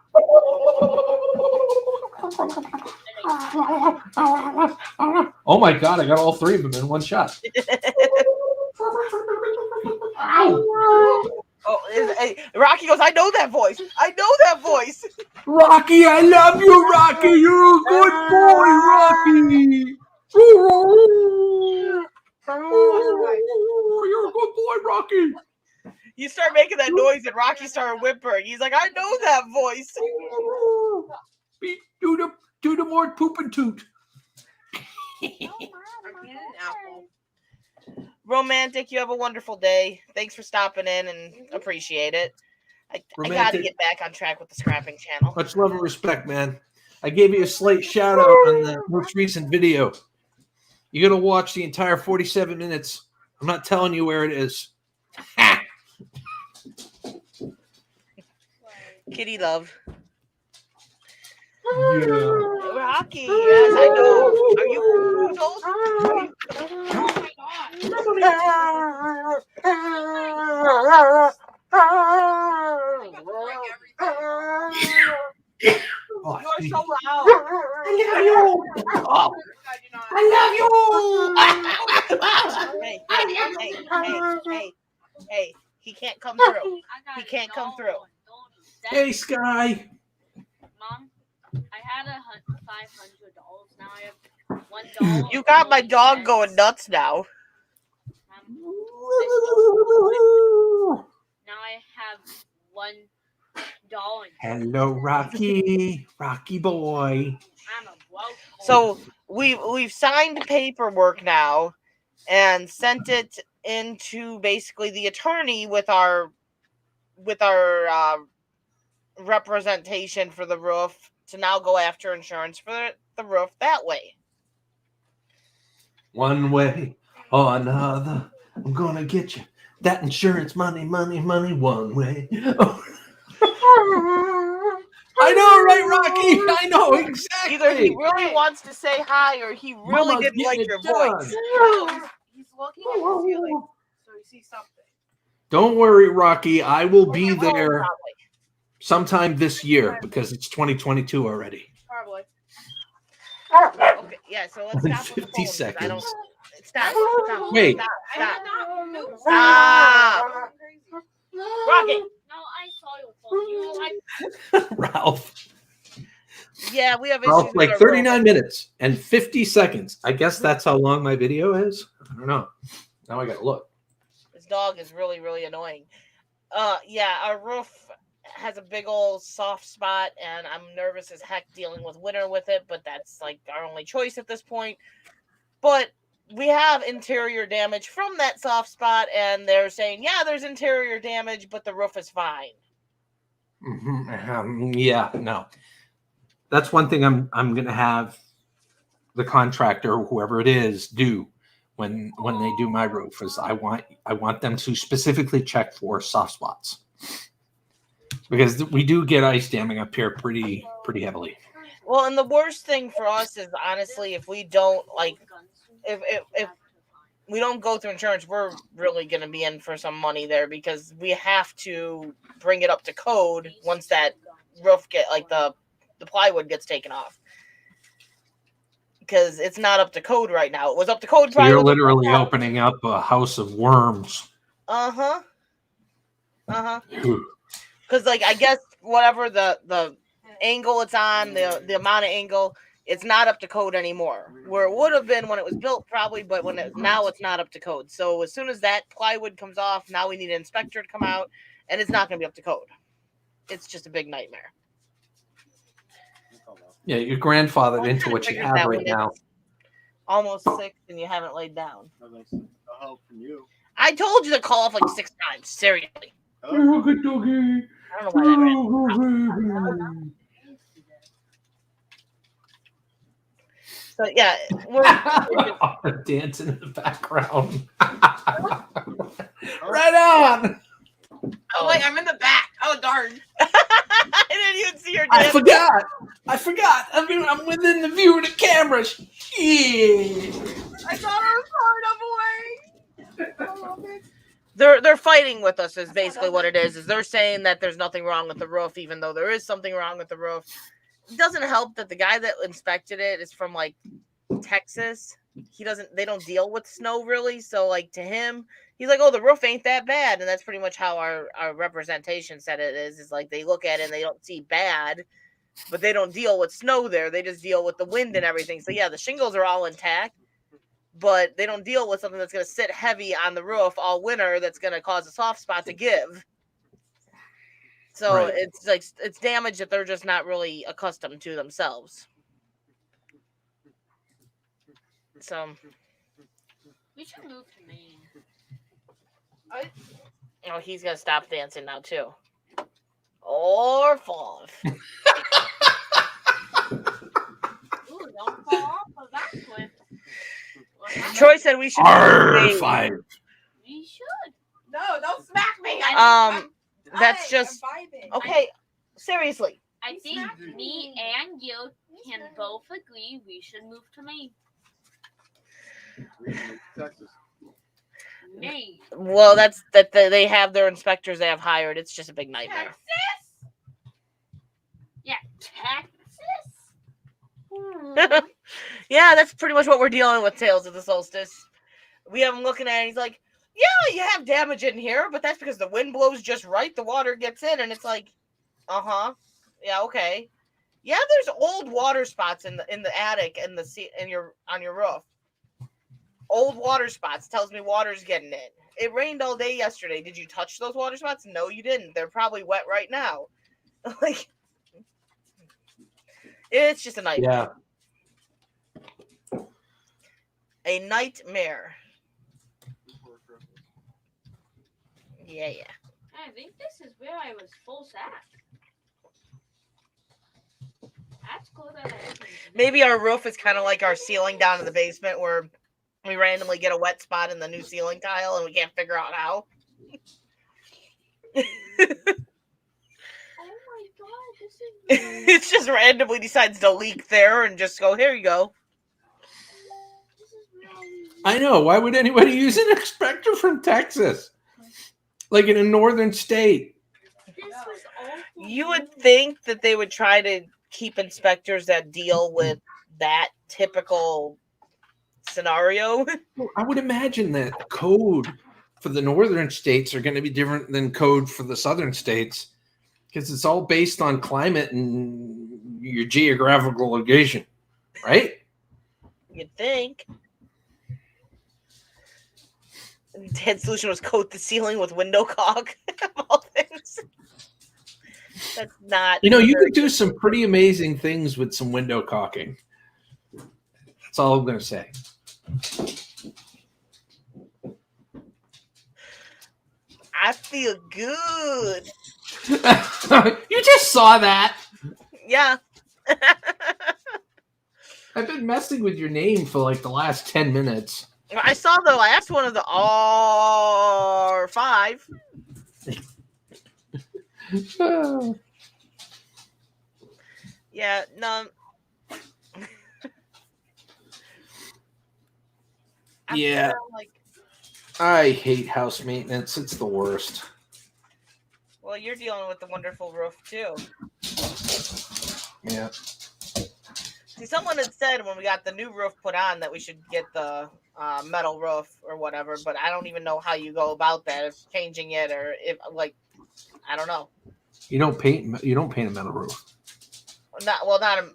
Oh my god, I got all three of them in one shot. Ow. Hey, Rocky goes, I know that voice. Rocky, I love you, Rocky. You're a good boy, Rocky. You're a good boy, Rocky. You start making that noise, and Rocky started whimpering. He's like, I know that voice. Do the more poop and toot. Romantic, you have a wonderful day. Thanks for stopping in and appreciate it. I got to get back on track with the scrapping channel. Much love and respect, man. I gave you a slight shout out on the most recent video. You got to watch the entire 47 minutes. I'm not telling you where it is. Kitty love. Yeah. Rocky, yes, I know. Are you old? Oh, You're so loud. Hey, he can't come through. He can't come through. Hey, Sky. Mom, I had $500. Now I have $1. You got my dog going nuts now. Now I have $1. Hello, Rocky. Rocky boy. I'm a broke. So we've signed paperwork now and sent it into basically the attorney with our representation for the roof to now go after insurance for the roof that way. One way or another, I'm gonna get you that insurance money one way. I know, right, Rocky? I know, exactly. Either he really wants to say hi or he really Mama's didn't like getting your it done. voice. He's looking at the ceiling, so he sees something. Don't worry, Rocky. I will be there Probably. sometime this year because it's 2022 already. Probably. Okay, yeah, so let's stop with the 50 phone, 'cause seconds. I don't. Stop. Wait. Stop. Rocky. No, I saw your phone. You like Ralph. Yeah, we have issues. Ralph, with like our 39 robot. minutes and 50 seconds. I guess that's how long my video is. I don't know. Now I gotta look. It's dog is really, really annoying. Yeah, our roof has a big old soft spot, and I'm nervous as heck dealing with winter with it, but that's like our only choice at this point. But we have interior damage from that soft spot, and they're saying, yeah, there's interior damage, but the roof is fine. Yeah, no. That's one thing I'm going to have the contractor, whoever it is, do when they do my roof is I want them to specifically check for soft spots, because we do get ice damming up here pretty heavily. Well, and the worst thing for us is honestly, if we don't if we don't go through insurance, we're really going to be in for some money there, because we have to bring it up to code once that roof the plywood gets taken off, because it's not up to code right now. It was up to code. So you're literally opening up a house of worms. Because like, I guess whatever the angle it's on, the amount of angle, it's not up to code anymore, where it would have been when it was built probably, but now it's not up to code. So as soon as that plywood comes off, now we need an inspector to come out, and it's not going to be up to code. It's just a big nightmare. Yeah, you're grandfathered into what you have right now. Almost 6 and you haven't laid down. That's a help from you. I told you to call off like 6 times. Seriously. You're a good doggy. I don't know why that ran. So yeah, we're dancing in the background. Right on. Oh wait, I'm in the back. Oh darn! I didn't even see your dance. I forgot. I mean, I'm within the view of the camera. Shit. I thought I was far enough away. They're fighting with us is basically what it is they're saying that there's nothing wrong with the roof, even though there is something wrong with the roof. It doesn't help that the guy that inspected it is from like Texas. They don't deal with snow really, so like to him, he's like, oh, the roof ain't that bad. And that's pretty much how our representation said it is like they look at it and they don't see bad, but they don't deal with snow there. They just deal with the wind and everything. So yeah, the shingles are all intact, but they don't deal with something that's going to sit heavy on the roof all winter that's going to cause a soft spot to give. So right. It's like it's damage that they're just not really accustomed to themselves. So we should move to Maine. Oh, he's gonna stop dancing now too. Or fall off. Ooh, don't fall off of that cliff. Troy said we should. R5. We should. No, don't smack me. That's just okay. Seriously, I think me and you can both agree we should move to Maine. Texas. Maine. Well, that's that they have their inspectors they have hired. It's just a big nightmare. Texas. Yeah, Texas. Yeah, that's pretty much what we're dealing with. Tales of the Solstice. We have him looking at it. He's like, yeah, you have damage in here, but that's because the wind blows just right. The water gets in, and it's like, yeah, okay, yeah. There's old water spots in the attic and on your roof. Old water spots tells me water's getting in. It rained all day yesterday. Did you touch those water spots? No, you didn't. They're probably wet right now. Like, it's just a nightmare. Yeah. A nightmare. Yeah. I think this is where I was full sack. That's cool that maybe our roof is kind of like our ceiling down in the basement where we randomly get a wet spot in the new ceiling tile and we can't figure out how. Oh my god, this is it just randomly decides to leak there and just go, here you go. I know. Why would anybody use an inspector from Texas? Like in a northern state. You would think that they would try to keep inspectors that deal with that typical scenario. I would imagine that code for the northern states are going to be different than code for the southern states, because it's all based on climate and your geographical location, right? You'd think. Dad's solution was coat the ceiling with window caulk. Of all things. That's not. You could do some pretty amazing things with some window caulking. That's all I'm going to say. I feel good. You just saw that. Yeah. I've been messing with your name for like the last 10 minutes. I saw though. I asked one of the R5. Yeah, no. Yeah. I hate house maintenance. It's the worst. Well, you're dealing with the wonderful roof too. Yeah. See, someone had said when we got the new roof put on that we should get the metal roof or whatever, but I don't even know how you go about that, if changing it or if I don't know. You don't paint a metal roof. Not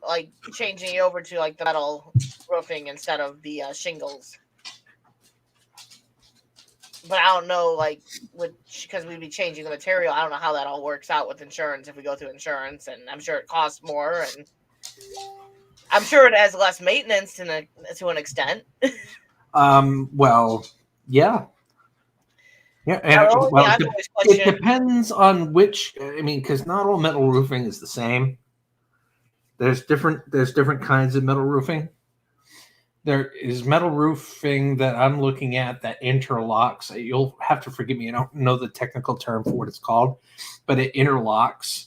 like changing it over to like the metal roofing instead of the shingles. But I don't know, like, because we'd be changing the material. I don't know how that all works out with insurance if we go through insurance, and I'm sure it costs more, and I'm sure it has less maintenance to an extent. Well, yeah. Yeah, and it depends on which. I mean, because not all metal roofing is the same. There's different kinds of metal roofing. There is metal roofing that I'm looking at that interlocks. You'll have to forgive me. I don't know the technical term for what it's called, but it interlocks,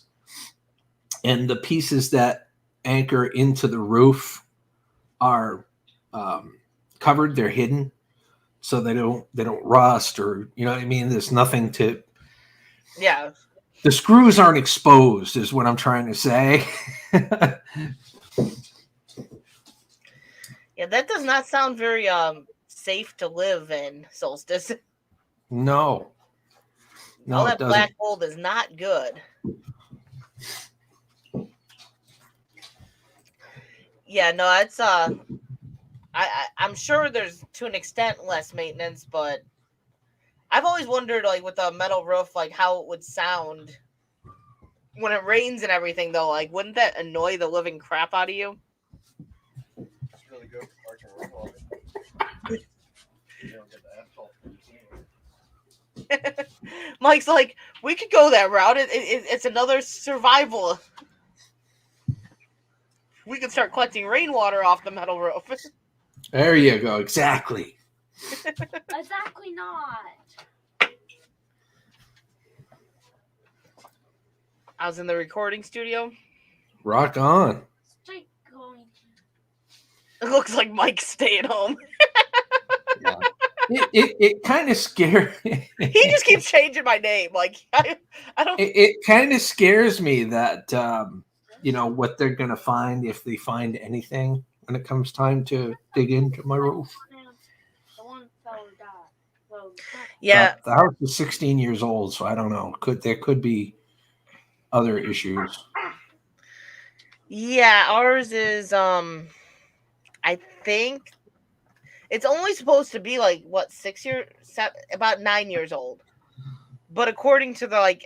and the pieces that anchor into the roof are covered. They're hidden, so they don't rust, or you know what I mean. There's nothing to. Yeah. The screws aren't exposed, is what I'm trying to say. Yeah, that does not sound very safe to live in, Solstice. No, all that black mold is not good. Yeah, no, it's I'm sure there's to an extent less maintenance, but I've always wondered, like with a metal roof, like how it would sound when it rains and everything. Though, like, wouldn't that annoy the living crap out of you? It's really good for parking rainwater. You don't get the asphalt. Mike's like, we could go that route. It's another survival. We could start collecting rainwater off the metal roof. There you go. Exactly. Exactly not. I was in the recording studio. Rock on. Straight going. It looks like Mike's staying home. Yeah. It kind of scares. He just keeps changing my name. Like I don't. It kind of scares me that what they're gonna find, if they find anything when it comes time to dig into my roof. Yeah, the house is 16 years old, so I don't know. There could be other issues. Yeah, ours is I think it's only supposed to be like what 6 years, about 9 years old. But according to the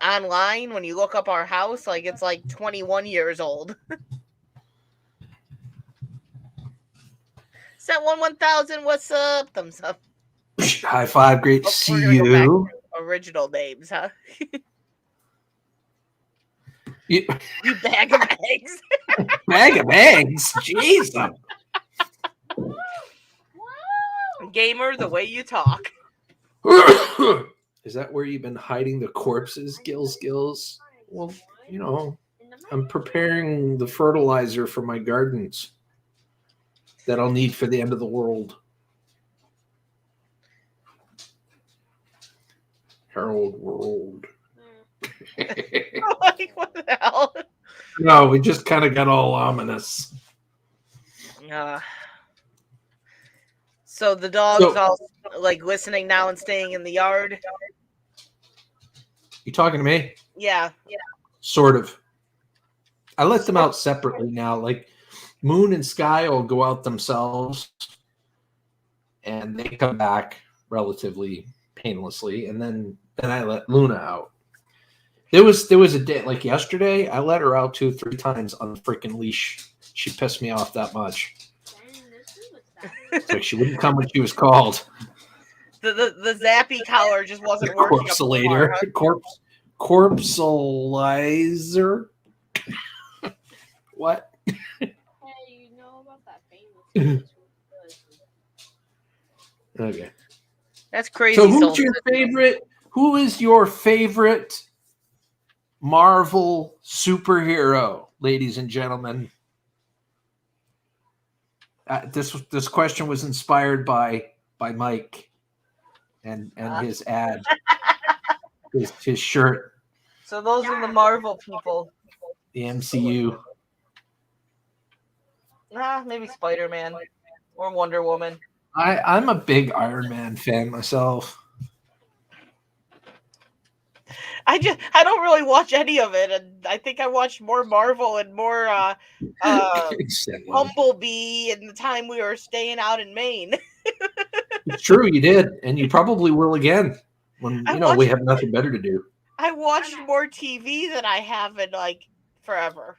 online, when you look up our house, it's 21 years old. Set 1000. What's up? Thumbs up. High five. Great to see you. Go back to original names, huh? You bag of eggs. Bag of eggs? Jesus. Gamer, the way you talk. Is that where you've been hiding the corpses, Gil Skillz? Well, I'm preparing the fertilizer for my gardens that I'll need for the end of the world. Harold World. What the hell? No, we just kind of got all ominous. So the dog's all listening now and staying in the yard. You talking to me? Yeah. Sort of. I let them out separately now. Like Moon and Sky will go out themselves, and they come back relatively painlessly, and then I let Luna out. There was a day like yesterday. I let her out 2-3 times on the freaking leash. She pissed me off that much. Dang, this is what's bad. It's like she wouldn't come when she was called. The zappy collar just wasn't working. Corpsulator, corpsalizer. What? Hey, you know about that famous Okay. That's crazy. So who is your favorite Marvel superhero, ladies and gentlemen? This question was inspired by Mike and his ad, his shirt. So those are the Marvel people. The MCU. Maybe Spider-Man or Wonder Woman. I'm a big Iron Man fan myself. I don't really watch any of it, and I think I watched more Marvel and more Bumblebee in the time we were staying out in Maine. It's true, you did, and you probably will again when we have nothing better to do. I watched more TV than I have in like forever.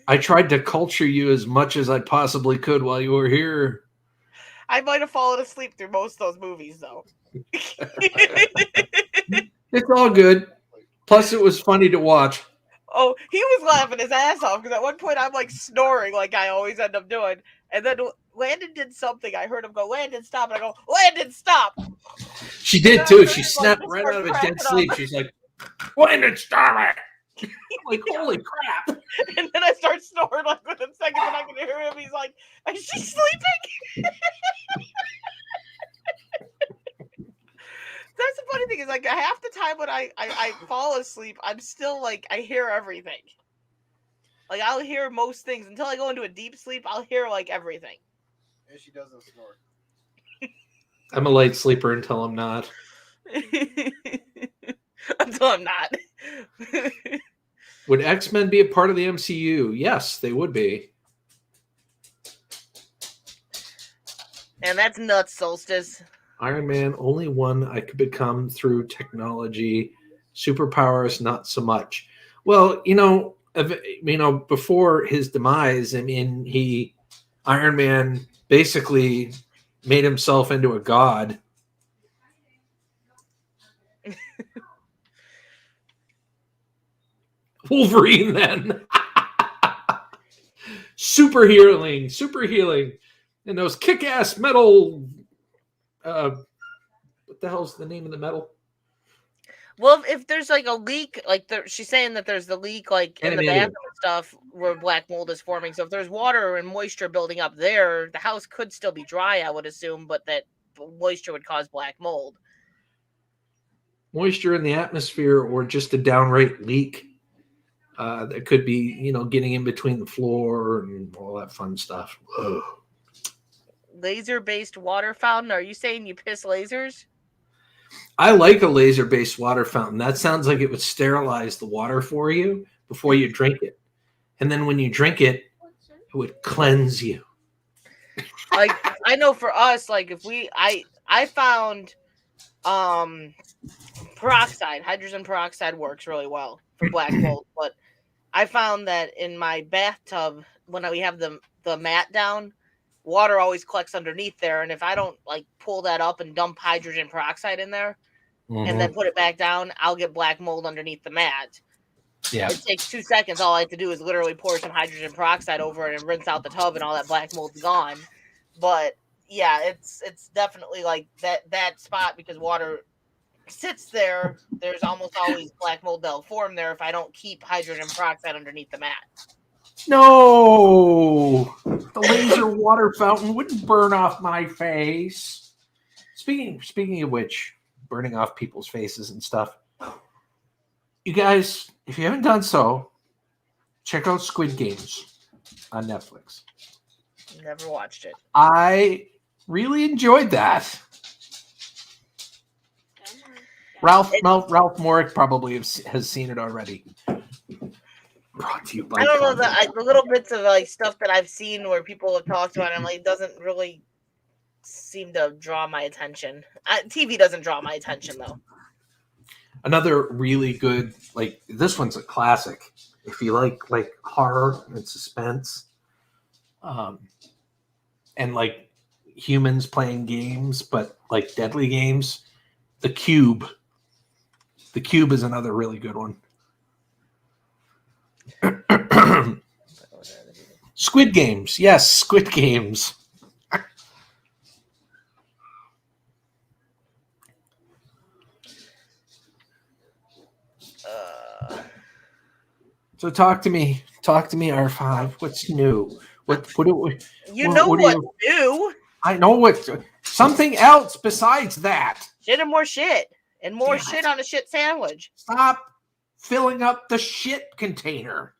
I tried to culture you as much as I possibly could while you were here. I might have fallen asleep through most of those movies, though. It's all good. Plus, it was funny to watch. Oh, he was laughing his ass off because at one point I'm like snoring like I always end up doing. And then Landon did something. I heard him go, "Landon, stop." And I go, "Landon, stop." She did too. She snapped right out of a dead sleep. She's like, "Landon, stop it." Like, holy crap. And then I start snoring like within seconds and I can hear him. He's like, "Is she sleeping?" That's the funny thing is like half the time when I fall asleep, I'm still like I hear everything. Like I'll hear most things until I go into a deep sleep. I'll hear like everything. And she doesn't snore. I'm a light sleeper until I'm not. Until I'm not. Would X-Men be a part of the MCU? Yes, they would be. And that's nuts, Solstice. Iron Man, only one I could become through technology. Superpowers, not so much. Well, before his demise, I mean, Iron Man basically made himself into a god. Wolverine, then. Super healing. And those kick-ass metal... what the hell's the name of the metal? Well, if there's like a leak, like she's saying that there's the leak, like in the bathroom and stuff, where black mold is forming. So if there's water and moisture building up there, the house could still be dry, I would assume, but that moisture would cause black mold. Moisture in the atmosphere, or just a downright leak that could be, getting in between the floor and all that fun stuff. Ugh. Laser-based water fountain? Are you saying you piss lasers? I like a laser-based water fountain. That sounds like it would sterilize the water for you before you drink it. And then when you drink it, it would cleanse you. Like, I know for us, like if I found peroxide, hydrogen peroxide works really well for black mold, but I found that in my bathtub, when we have the mat down, water always collects underneath there, and if I don't like pull that up and dump hydrogen peroxide in there and then put it back down, I'll get black mold underneath the mat. Yeah, it takes 2 seconds. All I have to do is literally pour some hydrogen peroxide over it and rinse out the tub, and all that black mold's gone. But yeah, it's definitely like that spot, because water sits there. There's almost always black mold that'll form there if I don't keep hydrogen peroxide underneath the mat. No, the laser water fountain wouldn't burn off my face. Speaking of which, burning off people's faces and stuff. You guys, if you haven't done so, check out Squid Games on Netflix. Never watched it. I really enjoyed that. Ralph Morick probably has seen it already. Brought to you by I don't know, the little bits of like stuff that I've seen where people have talked about it, I'm like, it doesn't really seem to draw my attention. TV doesn't draw my attention though. Another really good, like this one's a classic. If you like horror and suspense, and like humans playing games, but like deadly games, The Cube. The Cube is another really good one. Squid Games. Yes, Squid Games. So talk to me, R5. What's new? What What's new? I know what something else besides that. Shit and more shit. And more shit on a shit sandwich. Stop filling up the shit container.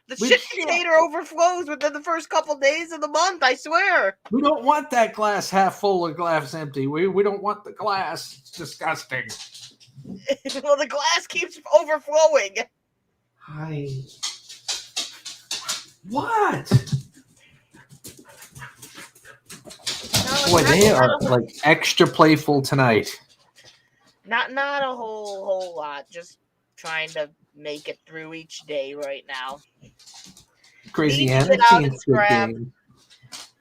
The shit container overflows within the first couple days of the month, I swear. We don't want that glass half full or glass empty. We don't want the glass. It's disgusting. Well, the glass keeps overflowing. What? Boy, they are like extra playful tonight. Not a whole lot. Just trying to make it through each day right now. Crazy Anna.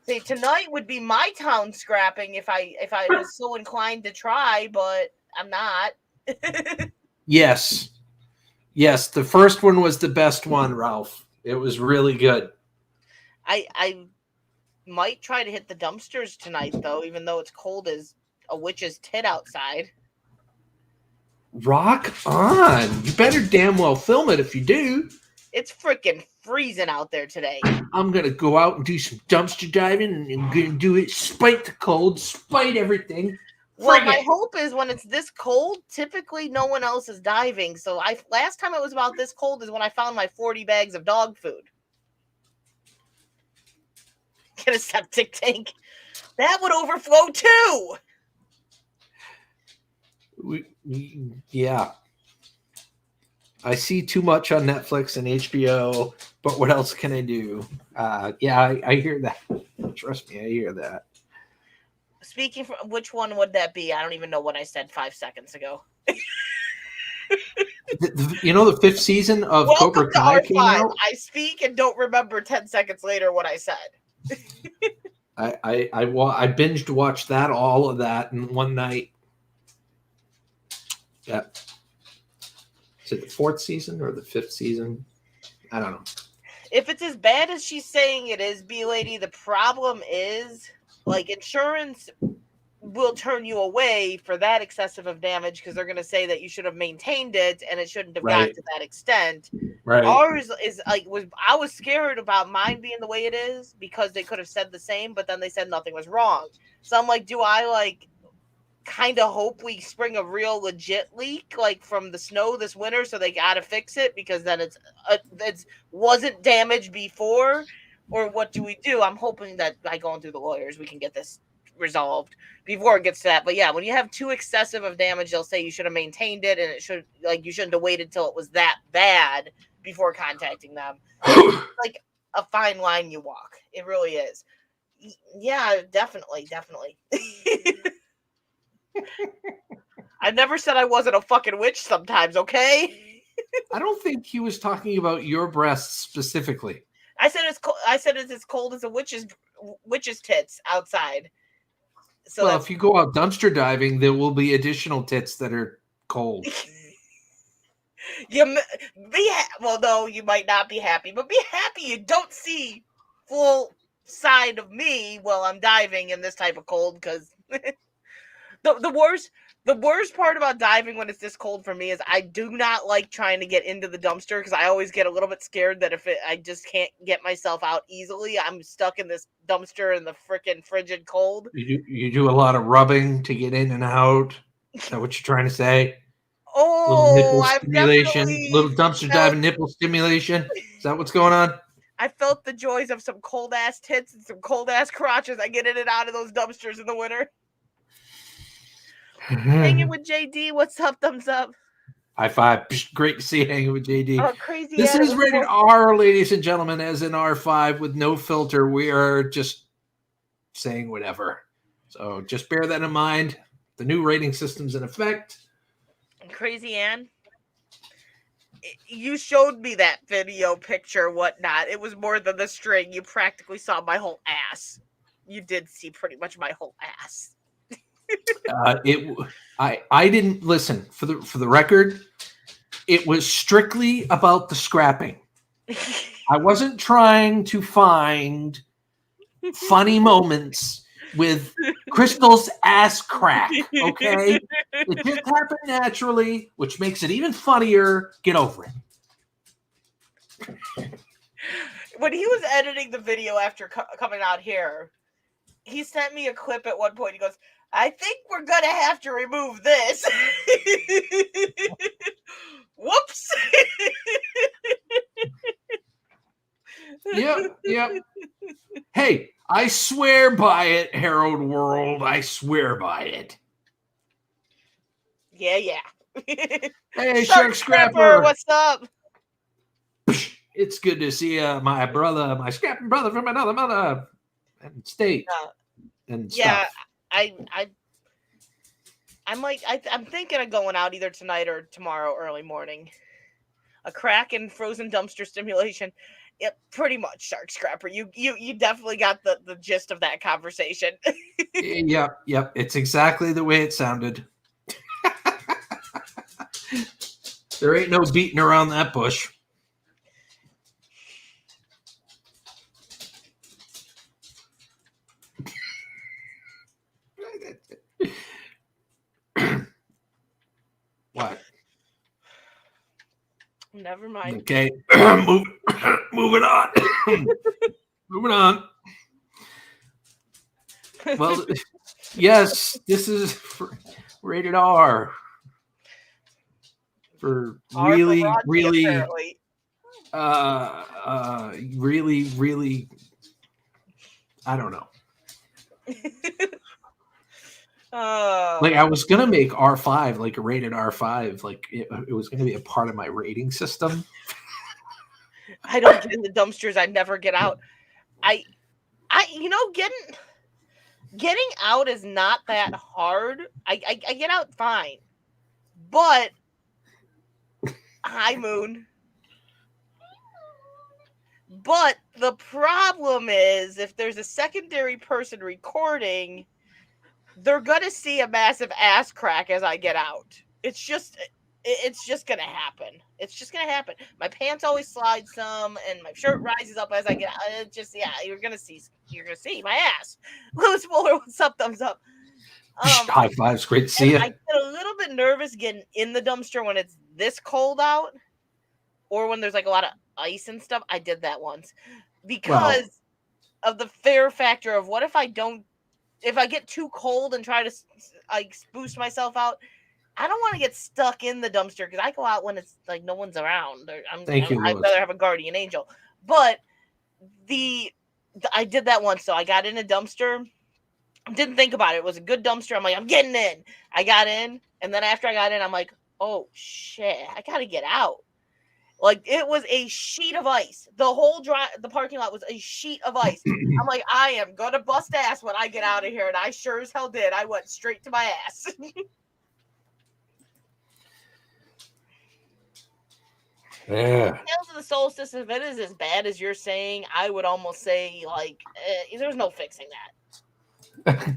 See, tonight would be my town scrapping if I was so inclined to try, but I'm not. Yes. The first one was the best one, Ralph. It was really good. I might try to hit the dumpsters tonight, though, even though it's cold as a witch's tit outside. Rock on. You better damn well film it if you do. It's freaking freezing out there today. I'm going to go out and do some dumpster diving and I'm going to do it spite the cold, spite everything. Well, my hope is when it's this cold, typically no one else is diving. So last time it was about this cold is when I found my 40 bags of dog food. Get a septic tank. That would overflow too. Yeah. I see too much on Netflix and HBO, but what else can I do? Yeah, I hear that. Trust me, I hear that. Speaking from which one would that be? I don't even know what I said 5 seconds ago. You know the 5th season of Cobra Kai came out? I speak and don't remember 10 seconds later what I said. I binged watched all of that in one night. Yeah. Is it the 4th season or the 5th season? I don't know. If it's as bad as she's saying it is, B-Lady, the problem is, like, insurance will turn you away for that excessive of damage because they're going to say that you should have maintained it and it shouldn't have gotten to that extent. Right. Ours is like, I was scared about mine being the way it is because they could have said the same, but then they said nothing was wrong. So I'm like, do I like kind of hope we spring a real legit leak like from the snow this winter so they got to fix it because then it wasn't damaged before, or what do we do? I'm hoping that by going through the lawyers we can get this resolved before it gets to that. But yeah, when you have too excessive of damage, they'll say you should have maintained it and it should, like, you shouldn't have waited till it was that bad before contacting them. Like a fine line you walk. It really is. Yeah, definitely. I never said I wasn't a fucking witch sometimes, okay? I don't think he was talking about your breasts specifically. I said it's as cold as a witch's tits outside. So well, if you go out dumpster diving, there will be additional tits that are cold. Well, no, you might not be happy, but be happy you don't see full side of me while I'm diving in this type of cold, because the worst part about diving when it's this cold for me is I do not like trying to get into the dumpster because I always get a little bit scared that I just can't get myself out easily. I'm stuck in this dumpster in the freaking frigid cold. You do a lot of rubbing to get in and out. Is that what you're trying to say? Oh, little stimulation, little dumpster diving nipple stimulation. Is that what's going on? I felt the joys of some cold ass tits and some cold ass crotches. I get in and out of those dumpsters in the winter. Hanging with JD, what's up? Thumbs up. High five. Great to see you hanging with JD. Oh, crazy. This is rated R, ladies and gentlemen, as in R5 with no filter. We are just saying whatever. So just bear that in mind. The new rating system's in effect. And Crazy Ann, you showed me that video picture, whatnot. It was more than the string. You practically saw my whole ass. You did see pretty much my whole ass. I didn't listen for the record. It was strictly about the scrapping. I wasn't trying to find funny moments with Crystal's ass crack. Okay, it just happened naturally, which makes it even funnier. Get over it. When he was editing the video after coming out here, he sent me a clip at one point. He goes, I think we're going to have to remove this. Whoops. Yep. Hey, I swear by it, Harold World. I swear by it. Yeah. Hey, Shark Scrapper. What's up? It's good to see my brother, my scrapping brother from another mother and state and stuff. I'm thinking of going out either tonight or tomorrow early morning. A crack and frozen dumpster stimulation. Yep, pretty much, Shark Scrapper. You definitely got the gist of that conversation. Yep. It's exactly the way it sounded. There ain't no beating around that bush. What? Never mind. Okay, moving on. Moving on. Well, yes, this is rated R for really, really, really, I don't know. Like I was gonna make R5 like a rated R5, like it was gonna be a part of my rating system. I don't get in the dumpsters. I never get out. Getting out is not that hard. I get out fine, but hi Moon. But the problem is, if there's a secondary person recording, they're gonna see a massive ass crack as I get out. It's just gonna happen. It's just gonna happen. My pants always slide some, and my shirt rises up as I get out. It just, you're gonna see my ass. Lewis Fuller, what's up? Thumbs up. High fives, great to see you. I get a little bit nervous getting in the dumpster when it's this cold out, or when there's like a lot of ice and stuff. I did that once because of the fear factor of what if I get too cold and try to like boost myself out. I don't want to get stuck in the dumpster because I go out when it's like no one's around. I'd rather have a guardian angel. But I did that once. So I got in a dumpster. Didn't think about it. It was a good dumpster. I'm like, I'm getting in. I got in. And then after I got in, I'm like, oh, shit. I got to get out. Like, it was a sheet of ice. The parking lot was a sheet of ice. I'm like, I am going to bust ass when I get out of here. And I sure as hell did. I went straight to my ass. Yeah. Tales of the Solstice, if it is as bad as you're saying, I would almost say, like, there's no fixing that.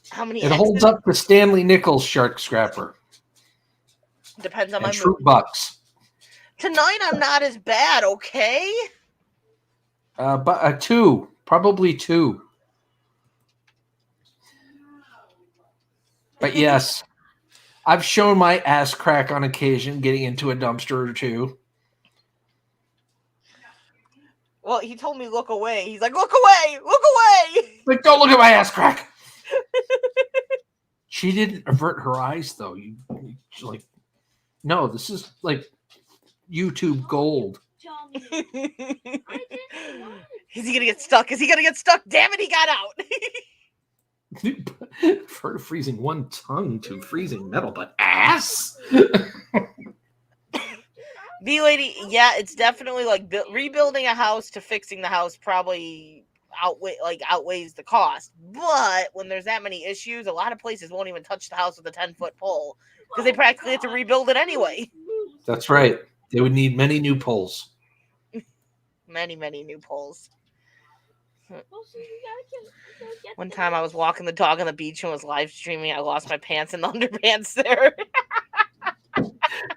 How many? It holds up to Stanley Nichols' Shark Scrapper. Depends on and my Troop mood. Bucks. Tonight I'm not as bad, okay? But probably two. But yes, I've shown my ass crack on occasion getting into a dumpster or two. Well, he told me look away. He's like, look away, look away. Like, don't look at my ass crack. She didn't avert her eyes though. She's like, no, this is like YouTube gold. Is he gonna get stuck? Is he gonna get stuck? Damn it, he got out. For freezing one tongue to freezing metal, but ass. B-Lady, yeah, it's definitely like rebuilding a house to fixing the house. Probably, outweighs the cost. But when there's that many issues, a lot of places won't even touch the house with a 10-foot pole because they practically have to rebuild it anyway. That's right. They would need many new poles. Many new poles. One time I was walking the dog on the beach and was live streaming. I lost my pants in the underpants there.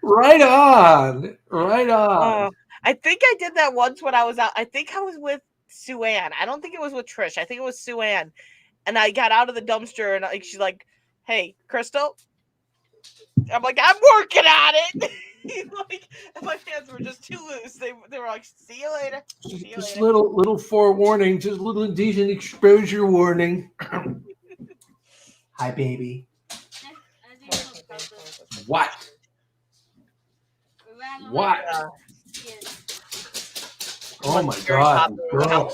Right on. Right on. I think I did that once when I was out. I think I was with Sue Ann. I don't think it was with Trish. I think it was Sue Ann. And I got out of the dumpster and she's like, "Hey, Crystal." I'm like, "I'm working on it." Like, and my pants were just too loose. They were like, "See you later." Just little forewarning, just a little indecent exposure warning. Hi, baby. What? What? Oh my God, girl!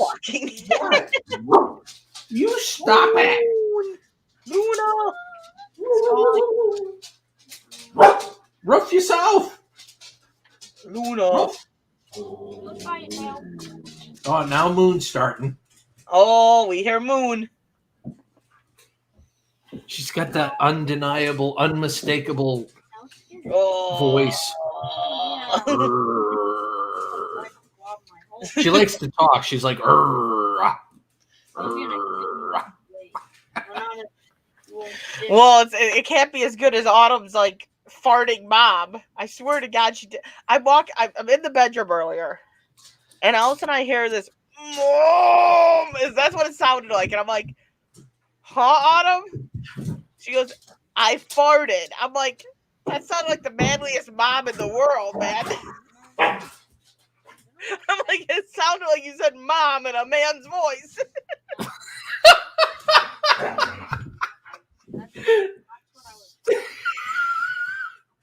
What? You stop it, Luna. Ruff yourself, Luna. Oh, now Moon's starting. Oh, we hear Moon. She's got that undeniable, unmistakable voice. She likes to talk. She's like, Well, it can't be as good as Autumn's like farting mom. I swear to God, she did. I'm in the bedroom earlier, and all of a sudden I hear this. Mom, that's what it sounded like, and I'm like, "Huh, Autumn?" She goes, "I farted." I'm like, "That sounded like the manliest mom in the world, man." I'm like, "It sounded like you said mom in a man's voice."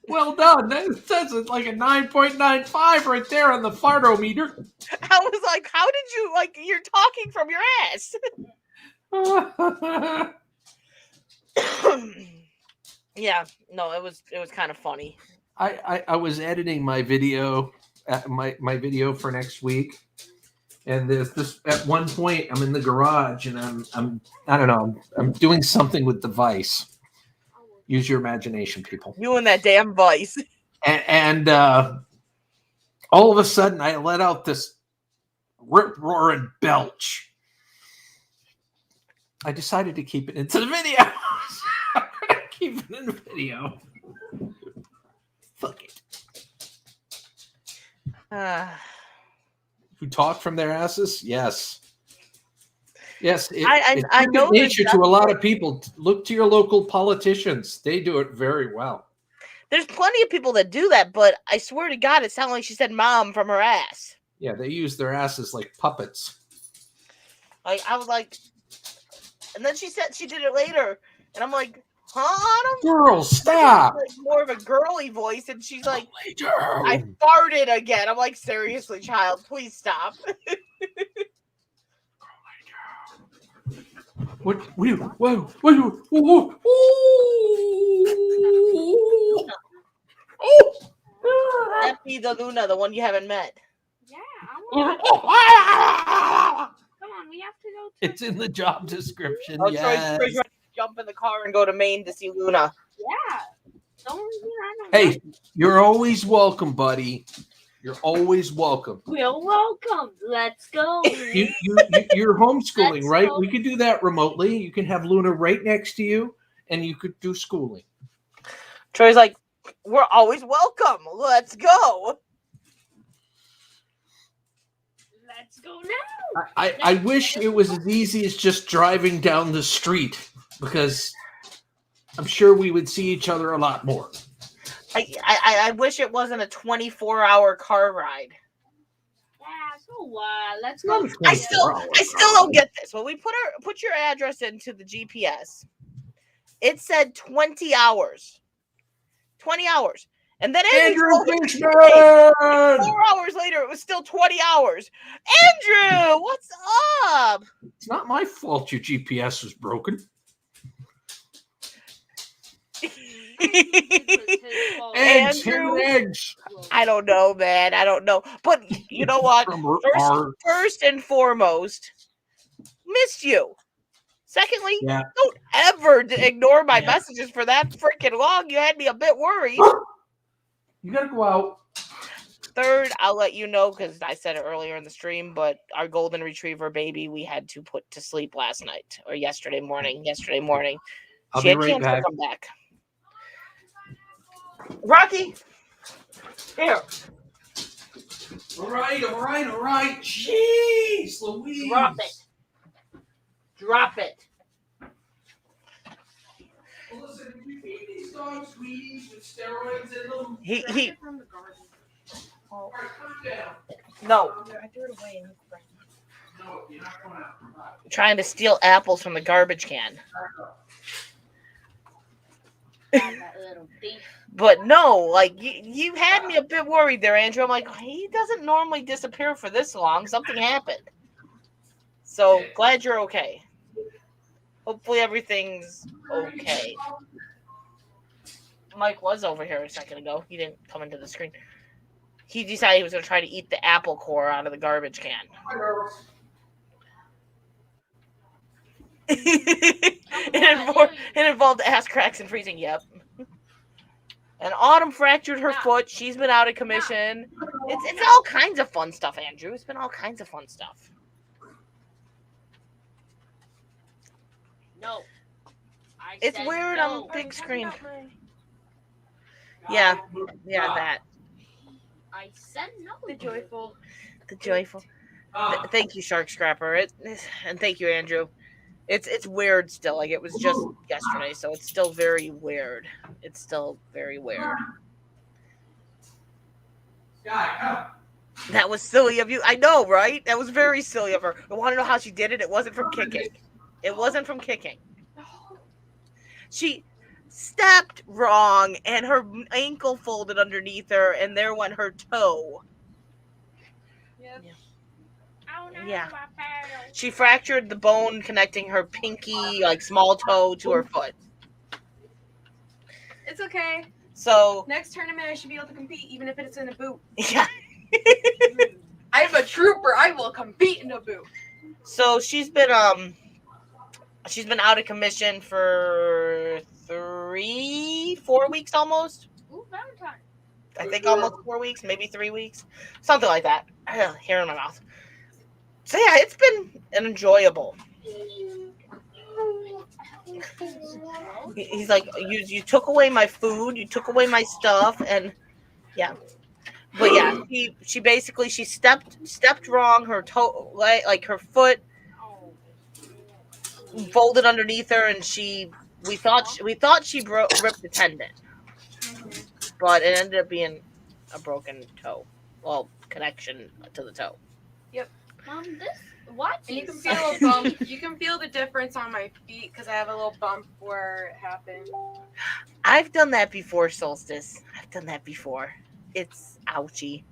Well done. That says it's like a 9.95 right there on the fartometer. I was like, "How did you you're talking from your ass?" Yeah, no, it was kind of funny. I was editing my video, my video for next week, and there's this at one point I'm in the garage and I'm doing something with the vise. Use your imagination, people. You and that damn voice. And all of a sudden I let out this rip-roaring belch. I decided to keep it into the video. I'm going to keep it in the video. Fuck it. Who talk from their asses? Yes. Yes, I know nature to a lot of people. Look to your local politicians. They do it very well. There's plenty of people that do that, but I swear to God, it sounded like she said mom from her ass. Yeah, they use their asses like puppets. I was like, and then she said she did it later, and I'm like, "Huh, Autumn? Girl, stop!" Like more of a girly voice, and she's like, "I farted again." I'm like, "Seriously, child, please stop." What? Whoa! That be the Luna, the one you haven't met. Yeah, come on, we have to go. It's in the job description. Oh, yes. Troy's ready to jump in the car and go to Maine to see Luna. Yeah. Hey, you're always welcome, buddy. You're always welcome. We're welcome. Let's go. You're homeschooling, Let's right? go. We could do that remotely. You can have Luna right next to you, and you could do schooling. Troy's like, "We're always welcome. Let's go." Let's go now. I wish it was as easy as just driving down the street, because I'm sure we would see each other a lot more. I wish it wasn't a 24-hour car ride. Yeah, so what? Let's go. I still don't get this. When we put your address into the GPS, it said 20 hours. 20 hours. And then Andrew Fishman! 4 hours later, it was still 20 hours. Andrew, what's up? It's not my fault your GPS was broken. Eggs. I don't know, man. I don't know. But you know what? First and foremost, missed you. Secondly, Yeah. don't ever ignore my Yeah. messages for that freaking long. You had me a bit worried. You gotta go out. Third, I'll let you know because I said it earlier in the stream, but our golden retriever baby we had to put to sleep last night or yesterday morning. I'll She be had right cancer back. come back. Rocky, here. All right. Jeez, Louise. Drop it. Well, listen, if you feed these dogs Wheaties with steroids in them, He all right, calm down. no. I threw it away. No, you're not going out. Trying to steal apples from the garbage can. That little thief. But no, like you had me a bit worried there, Andrew. I'm like, he doesn't normally disappear for this long. Something happened. So glad you're okay. Hopefully everything's okay. Mike was over here a second ago. He didn't come into the screen. He decided he was going to try to eat the apple core out of the garbage can. It involved ass cracks and freezing. Yep. And Autumn fractured her foot. She's been out of commission. It's all kinds of fun stuff, Andrew. It's been all kinds of fun stuff. No. It's weird on big screen. Yeah, that. I said no. The joyful. Thank you, Shark Scrapper. And thank you, Andrew. It's weird still. Like it was just yesterday, so it's still very weird. It's still very weird. That was silly of you. I know, right? That was very silly of her. I want to know how she did it. It wasn't from kicking. She stepped wrong, and her ankle folded underneath her, and there went her toe. Yep. Oh, no, Yeah. I failed. She fractured the bone connecting her pinky, like small toe, to her foot. It's okay. So Next tournament, I should be able to compete, even if it's in a boot. yeah. I'm a trooper. I will compete in a boot. So she's been out of commission for 3-4 weeks almost. Ooh, Valentine. I think almost 4 weeks, maybe 3 weeks, something like that. Hair in my mouth. So yeah, it's been enjoyable. He's like, you took away my food, you took away my stuff, and yeah. But yeah, she basically stepped wrong. Her toe, like her foot, folded underneath her, and we thought she ripped the tendon, but it ended up being a broken toe. Well, connection to the toe. Mom, what? And you can feel a bump. You can feel the difference on my feet because I have a little bump where it happened. I've done that before, Solstice. I've done that before. It's ouchy.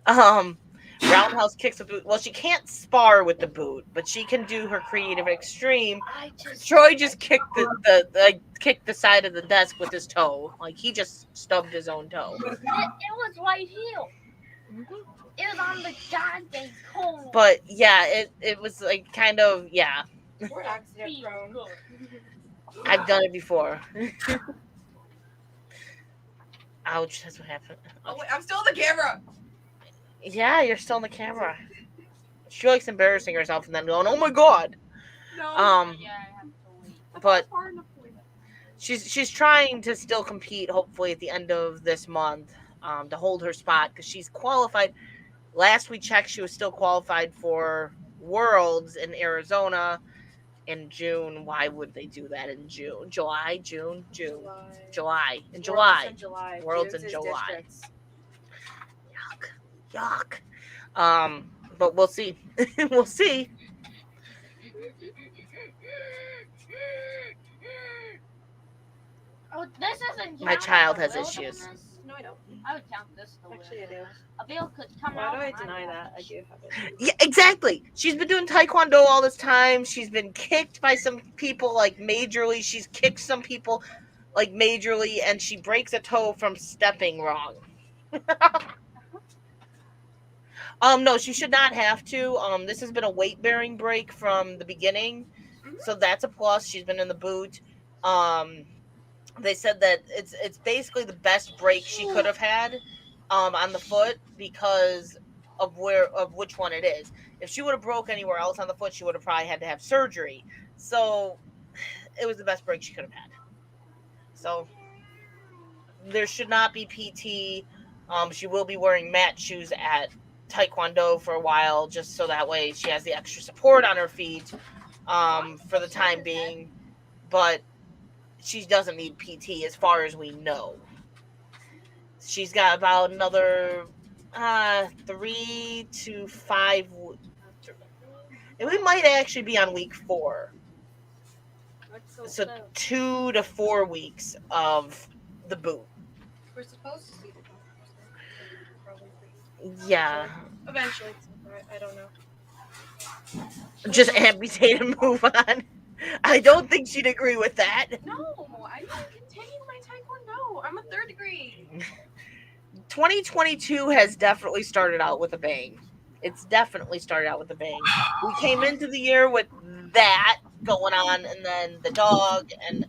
Roundhouse kicks a boot. Well, she can't spar with the boot, but she can do her creative extreme. Troy just kicked kicked the side of the desk with his toe. Like he just stubbed his own toe. It was right here. It was on the goddamn corner. But yeah, it was like kind of yeah. We're accident prone. I've done it before. Ouch, that's what happened. Oh, wait, I'm still on the camera. Yeah, you're still in the camera. She likes embarrassing herself and then going, "Oh my god." No. Yeah, I have to wait. But Far enough away. she's trying to still compete. Hopefully at the end of this month, to hold her spot because she's qualified. Last we checked, she was still qualified for Worlds in Arizona in June. Why would they do that in June? July. In July. Worlds in July. Yuck. But we'll see. We'll see. Oh, this isn't My child has issues. No, I don't. I would count this the Actually, I do. A bill could come Why out. do I of my deny mouth. that? I do have it. Yeah, exactly. She's been doing Taekwondo all this time. She's been kicked by some people like majorly. She's kicked some people like majorly, and she breaks a toe from stepping wrong. No, she should not have to. This has been a weight-bearing break from the beginning, so that's a plus. She's been in the boot. They said that it's basically the best break she could have had, on the foot because of which one it is. If she would have broke anywhere else on the foot, she would have probably had to have surgery. So it was the best break she could have had. So there should not be PT. She will be wearing mat shoes at Taekwondo for a while, just so that way she has the extra support on her feet, for the time being. But she doesn't need PT as far as we know. She's got about another 3 to 5. And we might actually be on week 4. So 2 to 4 weeks of the boot. We're supposed to see the doctors. Probably. Yeah. Eventually. I don't know. Just amputate and move on. I don't think she'd agree with that. No, I need to continue my Taekwondo. I'm a 3rd degree. 2022 has definitely started out with a bang. It's definitely started out with a bang. We came into the year with that going on, and then the dog, and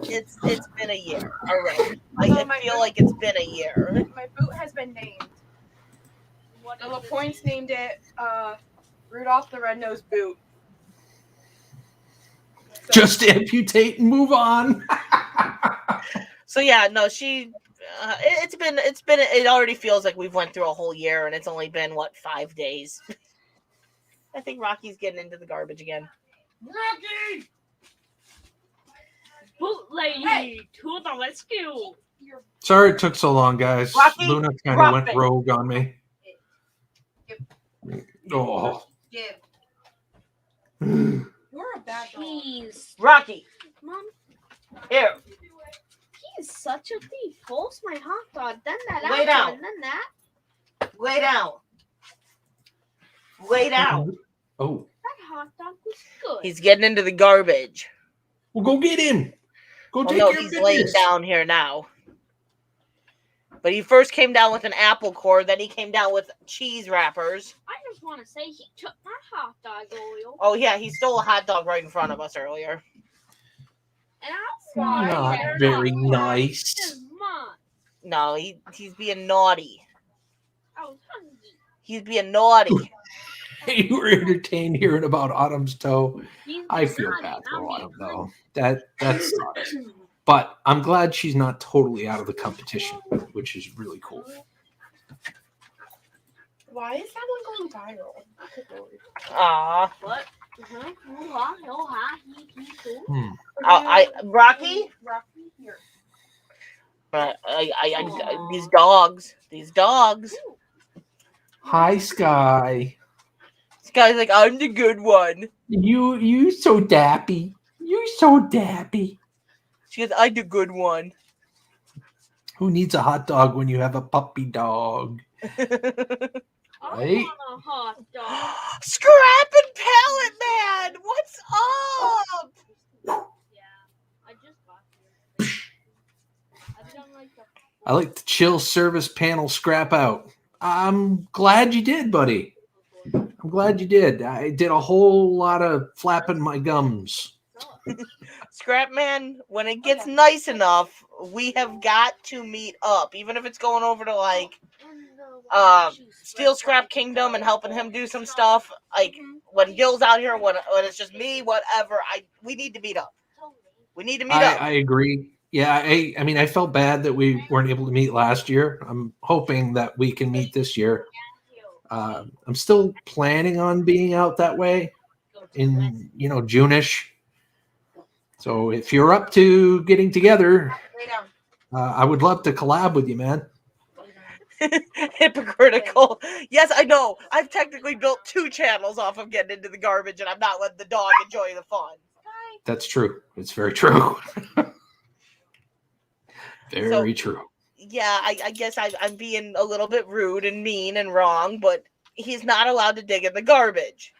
it's been a year already. I feel like it's been a year. My boot has been named. The LaPointes named it Rudolph the Red-Nosed Boot. So, Just amputate and move on. So yeah, no, she. It already feels like we've went through a whole year, and it's only been 5 days. I think Rocky's getting into the garbage again. Rocky! Boot lady to the rescue. Sorry it took so long, guys. Rocky, Luna kind drop of went it. rogue on me. Yep. Oh. Yeah. Hmm. You're a bad dog. He's Rocky, Mom. here. He's such a thief. Force my hot dog. Then that. Lay down. And then that. Lay down. Lay down. Oh. That hot dog was good. He's getting into the garbage. Well, go get him. Go Oh take no, your he's laying business. down here now. But he first came down with an apple core, then he came down with cheese wrappers. I just want to say he took my hot dog oil. Oh yeah, he stole a hot dog right in front of us earlier. And I'm sorry. Not that very hot dog nice. is mine. No, he's being naughty. I was hungry. He's being naughty. You were entertained hearing about Autumn's toe. He's I feel naughty. bad for I'm Autumn, being though. That sucks. But I'm glad she's not totally out of the competition, which is really cool. Why is that one going viral? Aw. What? Rocky? Rocky, here. These dogs. Hi, Sky. This guy's like, I'm the good one. You so dappy. You so dappy. She goes, I'm the good one. Who needs a hot dog when you have a puppy dog? I Right? want a hot dog. Scrap and Pallet Man! What's up? Yeah, I just got here. I've done like the I like the chill service panel scrap out. I'm glad you did, buddy. I'm glad you did. I did a whole lot of flapping my gums. Scrap Man, when it gets nice enough, we have got to meet up. Even if it's going over to Steel Scrap Kingdom and helping him do some stuff. Like when Gil's out here, when it's just me, whatever. We need to meet up. We need to meet up. I agree. Yeah, I mean, I felt bad that we weren't able to meet last year. I'm hoping that we can meet this year. I'm still planning on being out that way in, June-ish. So if you're up to getting together, Lay down. I would love to collab with you, man. Hypocritical. Yes, I know. I've technically built 2 channels off of getting into the garbage, and I'm not letting the dog enjoy the fun. That's true. It's very true. Very true. Yeah, I guess I'm being a little bit rude and mean and wrong, but he's not allowed to dig in the garbage.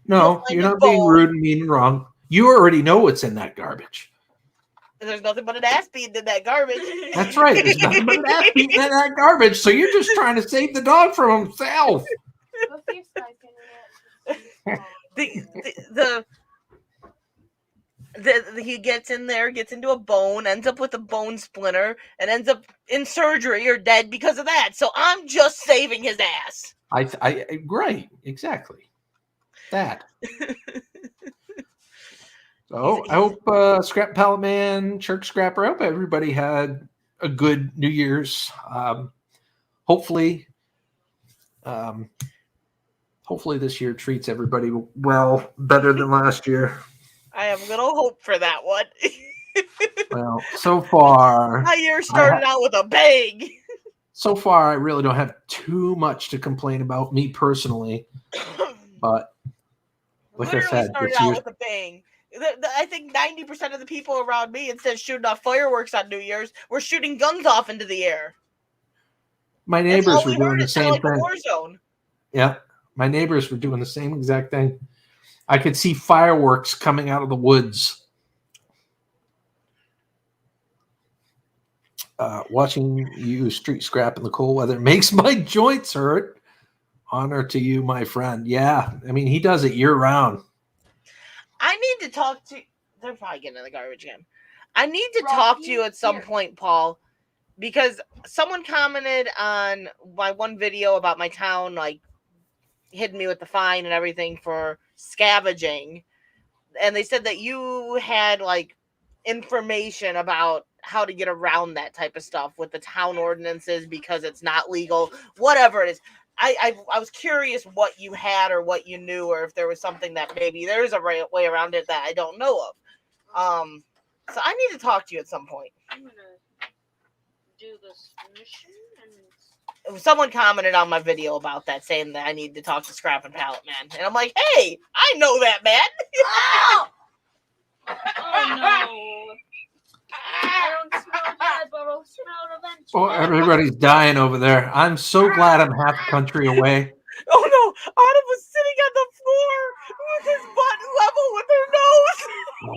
No, You'll find you're a not being bowl. rude and mean and wrong. You already know what's in that garbage. There's nothing but an ass beating in that garbage. That's right. There's nothing but an ass beating in that garbage. So you're just trying to save the dog from himself. Go see if Sky's getting it. He gets in there, gets into a bone, ends up with a bone splinter, and ends up in surgery or dead because of that. So I'm just saving his ass. Right, exactly. That. So I hope Scrap Pallet Man, Church Scrapper, I hope everybody had a good New Year's. Hopefully this year treats everybody well, better than last year. I have little hope for that one. Well, so far my year started out with a bang. So far, I really don't have too much to complain about, me personally. But like I said, started out with a bang. I think 90% of the people around me, instead of shooting off fireworks on New Year's, were shooting guns off into the air. My neighbors were doing the same like thing. A war zone. Yeah, my neighbors were doing the same exact thing. I could see fireworks coming out of the woods. Watching you street scrap in the cold weather makes my joints hurt. Honor to you, my friend. Yeah, I mean, he does it year round. I need to talk to. They're probably getting in the garbage can. I need to talk to you at some point, Paul, because someone commented on my one video about my town, like hitting me with the fine and everything for scavenging, and they said that you had like information about how to get around that type of stuff with the town ordinances because it's not legal, whatever it is. I was curious what you had or what you knew, or if there was something that maybe there's a way around it that I don't know of. So I need to talk to you at some point. I'm gonna do this mission and someone commented on my video about that, saying that I need to talk to Scrap and Pallet Man, and I'm like, hey, I know that man. oh no. I don't smell that, but I'll smell it eventually. Oh, everybody's dying over there. I'm so glad I'm half the country away. Oh no, Autumn was sitting on the floor with his butt level with her nose.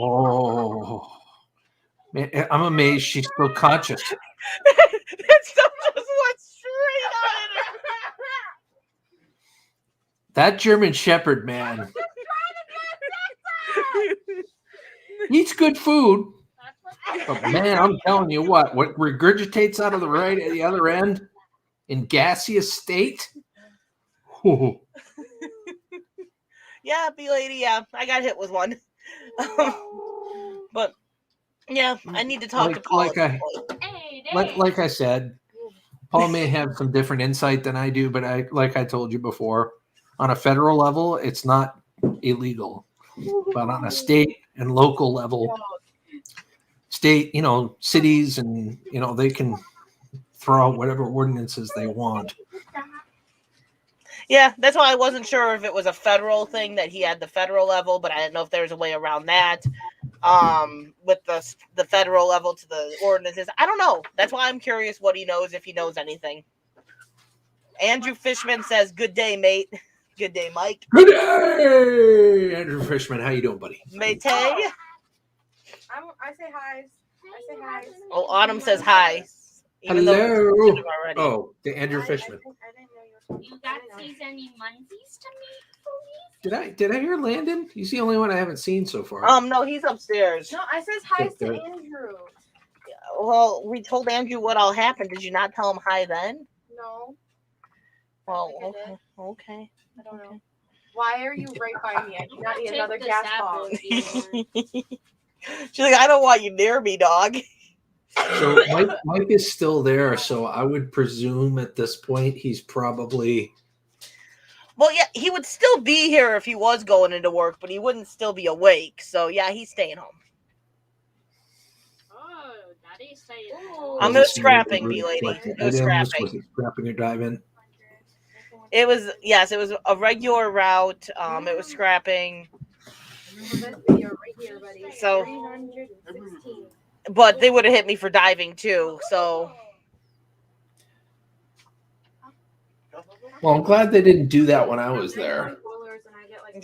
Oh, man, I'm amazed she's still conscious. That stuff just went straight on her. That German Shepherd, man. Eats good food. But man, I'm telling you what regurgitates out of the other end in gaseous state. Ooh. Yeah, B-Lady, yeah. I got hit with one. But yeah, I need to talk to Paul. Like I said, Paul may have some different insight than I do, but like I told you before, on a federal level, it's not illegal. But on a state and local level, state, cities and, they can throw out whatever ordinances they want. Yeah, that's why I wasn't sure if it was a federal thing that he had the federal level, but I didn't know if there was a way around that with the federal level to the ordinances. I don't know. That's why I'm curious what he knows, if he knows anything. Andrew Fishman says, good day, mate. Good day, Mike. Good day, Andrew Fishman. How you doing, buddy? Mate. I say hi. I say hi. Oh, Autumn says hi. Hello. Oh, the Andrew Fishman. You guys see any munchies to me, please? Did I hear Landon? He's the only one I haven't seen so far. No, he's upstairs. No, I says hi to Andrew. Well, we told Andrew what all happened. Did you not tell him hi then? No. Well, okay. I don't know. Why are you right by me? I do not need another gas bomb. She's like, I don't want you near me, dog. So Mike is still there, so I would presume at this point he's probably... Well, yeah, he would still be here if he was going into work, but he wouldn't still be awake. So, yeah, he's staying home. Oh, Daddy's staying home. I'm going to scrapping, B-Lady. Was it scrapping or driving? It was a regular route. It was scrapping. So, but they would have hit me for diving too. So, well, I'm glad they didn't do that when I was there.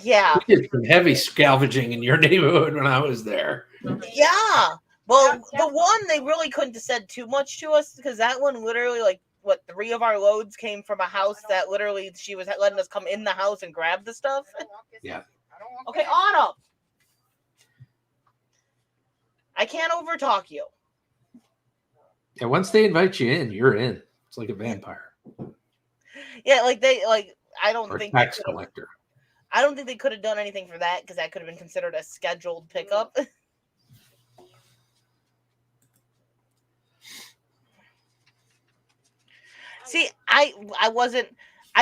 Yeah, we did some heavy scavenging in your neighborhood when I was there. Yeah, Well, the one they really couldn't have said too much to us because that one literally, like, what, 3 of our loads came from a house that literally she was letting us come in the house and grab the stuff. Yeah. Okay, Autumn. I can't overtalk you. And once they invite you in, you're in. It's like a vampire. Yeah, I don't Or think tax collector. I don't think they could have done anything for that because that could have been considered a scheduled pickup. See, I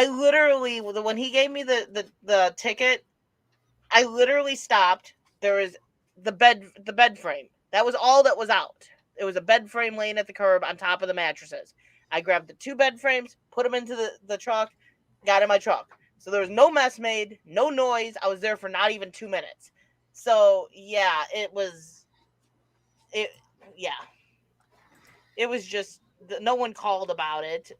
literally, when he gave me the ticket, I literally stopped. There was the bed frame. That was all that was out. It was a bed frame laying at the curb on top of the mattresses. I grabbed the 2 bed frames, put them into the truck, got in my truck. So there was no mess made, no noise. I was there for not even 2 minutes. So yeah, it was just no one called about it.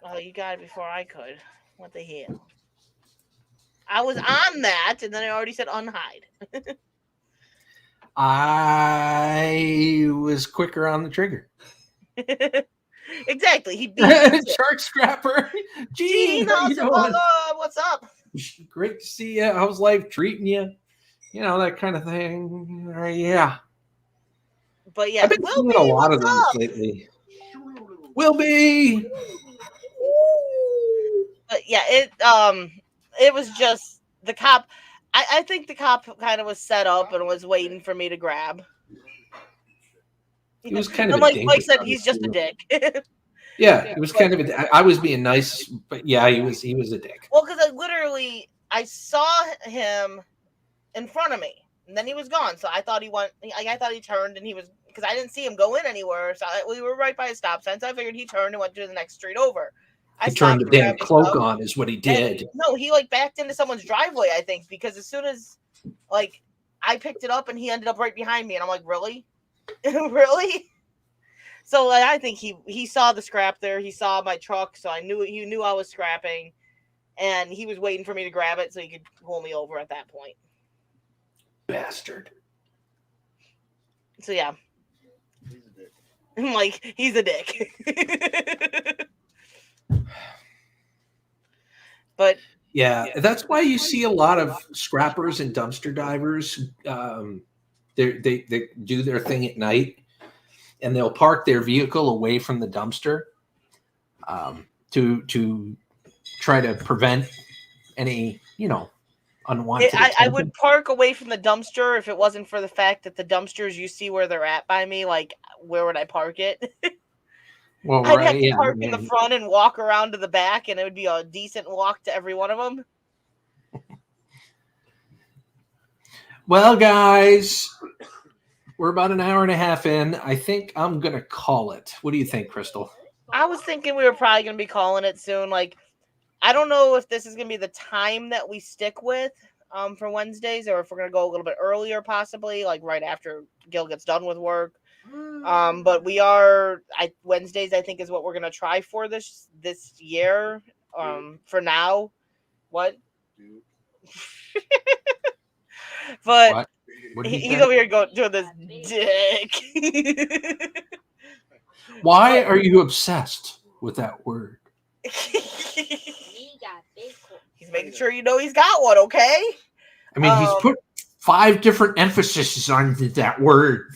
Oh, you got it before I could. What the hell? I was on that, and then I already said unhide. I was quicker on the trigger. Exactly. He beat me. Shark Scrapper. Gene, how you doing? What's up? Great to see you. How's life treating you? You know, that kind of thing. Yeah. But yeah, I've been seeing a lot of those lately. Will be. But yeah, it was just the cop. I think the cop kind of was set up and was waiting for me to grab. He was kind of like Mike said, he's just a dick. Yeah, it was kind of. I was being nice, but yeah, he was a dick. Well, because I saw him in front of me, and then he was gone. So I thought he went. I thought he turned, and he was, because I didn't see him go in anywhere. So we were right by a stop sign. So I figured he turned and went to the next street over. He turned the damn cloak on, is what he did. And, no, he backed into someone's driveway, I think, because as soon as I picked it up and he ended up right behind me, and I'm like, really, really. So I think he saw the scrap there. He saw my truck, so he knew I was scrapping, and he was waiting for me to grab it so he could pull me over at that point. Bastard. So yeah, He's a dick. I'm like, he's a dick. But yeah, that's why you see a lot of scrappers and dumpster divers. They do their thing at night, and they'll park their vehicle away from the dumpster to try to prevent any unwanted. I would park away from the dumpster if it wasn't for the fact that the dumpsters, you see where they're at by me. Like, where would I park it? Well, I'd have to park in the front and walk around to the back, and it would be a decent walk to every one of them. Well, guys, we're about an hour and a half in. I think I'm going to call it. What do you think, Crystal? I was thinking we were probably going to be calling it soon. Like, I don't know if this is going to be the time that we stick with for Wednesdays, or if we're going to go a little bit earlier, possibly, like right after Gil gets done with work. But we are, Wednesdays, I think, is what we're going to try for this year. For now. What? But what he's over here doing this dick. Why are you obsessed with that word? He got big. He's making sure you know he's got one, okay? I mean, he's put 5 different emphases on that word.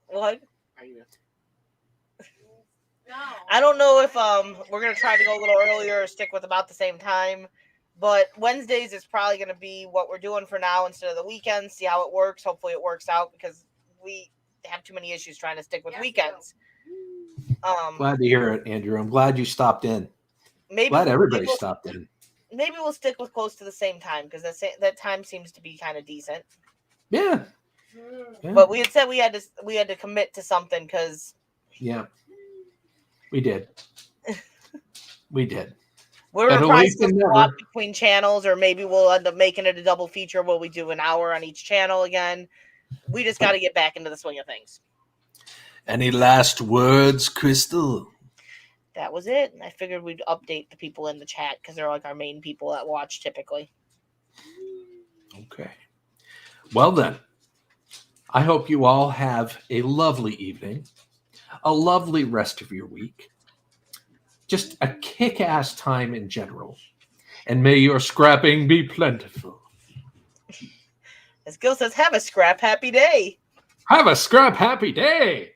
What? No. I don't know if we're gonna try to go a little earlier or stick with about the same time, but Wednesdays is probably gonna be what we're doing for now instead of the weekends. See how it works. Hopefully it works out, because we have too many issues trying to stick with weekends. Glad to hear it, Andrew. I'm glad you stopped in. Glad everybody stopped in. Maybe we'll stick with close to the same time, because that time seems to be kind of decent. Yeah. But we had said we had to commit to something, because we did. We did. We're probably still swap between channels, or maybe we'll end up making it a double feature where we do an hour on each channel again. We just got to get back into the swing of things. Any last words, Crystal? That was it. I figured we'd update the people in the chat, because they're like our main people that watch typically. Okay. Well, then, I hope you all have a lovely evening, a lovely rest of your week, just a kick-ass time in general, and may your scrapping be plentiful. As Gil says, have a scrap happy day. Have a scrap happy day.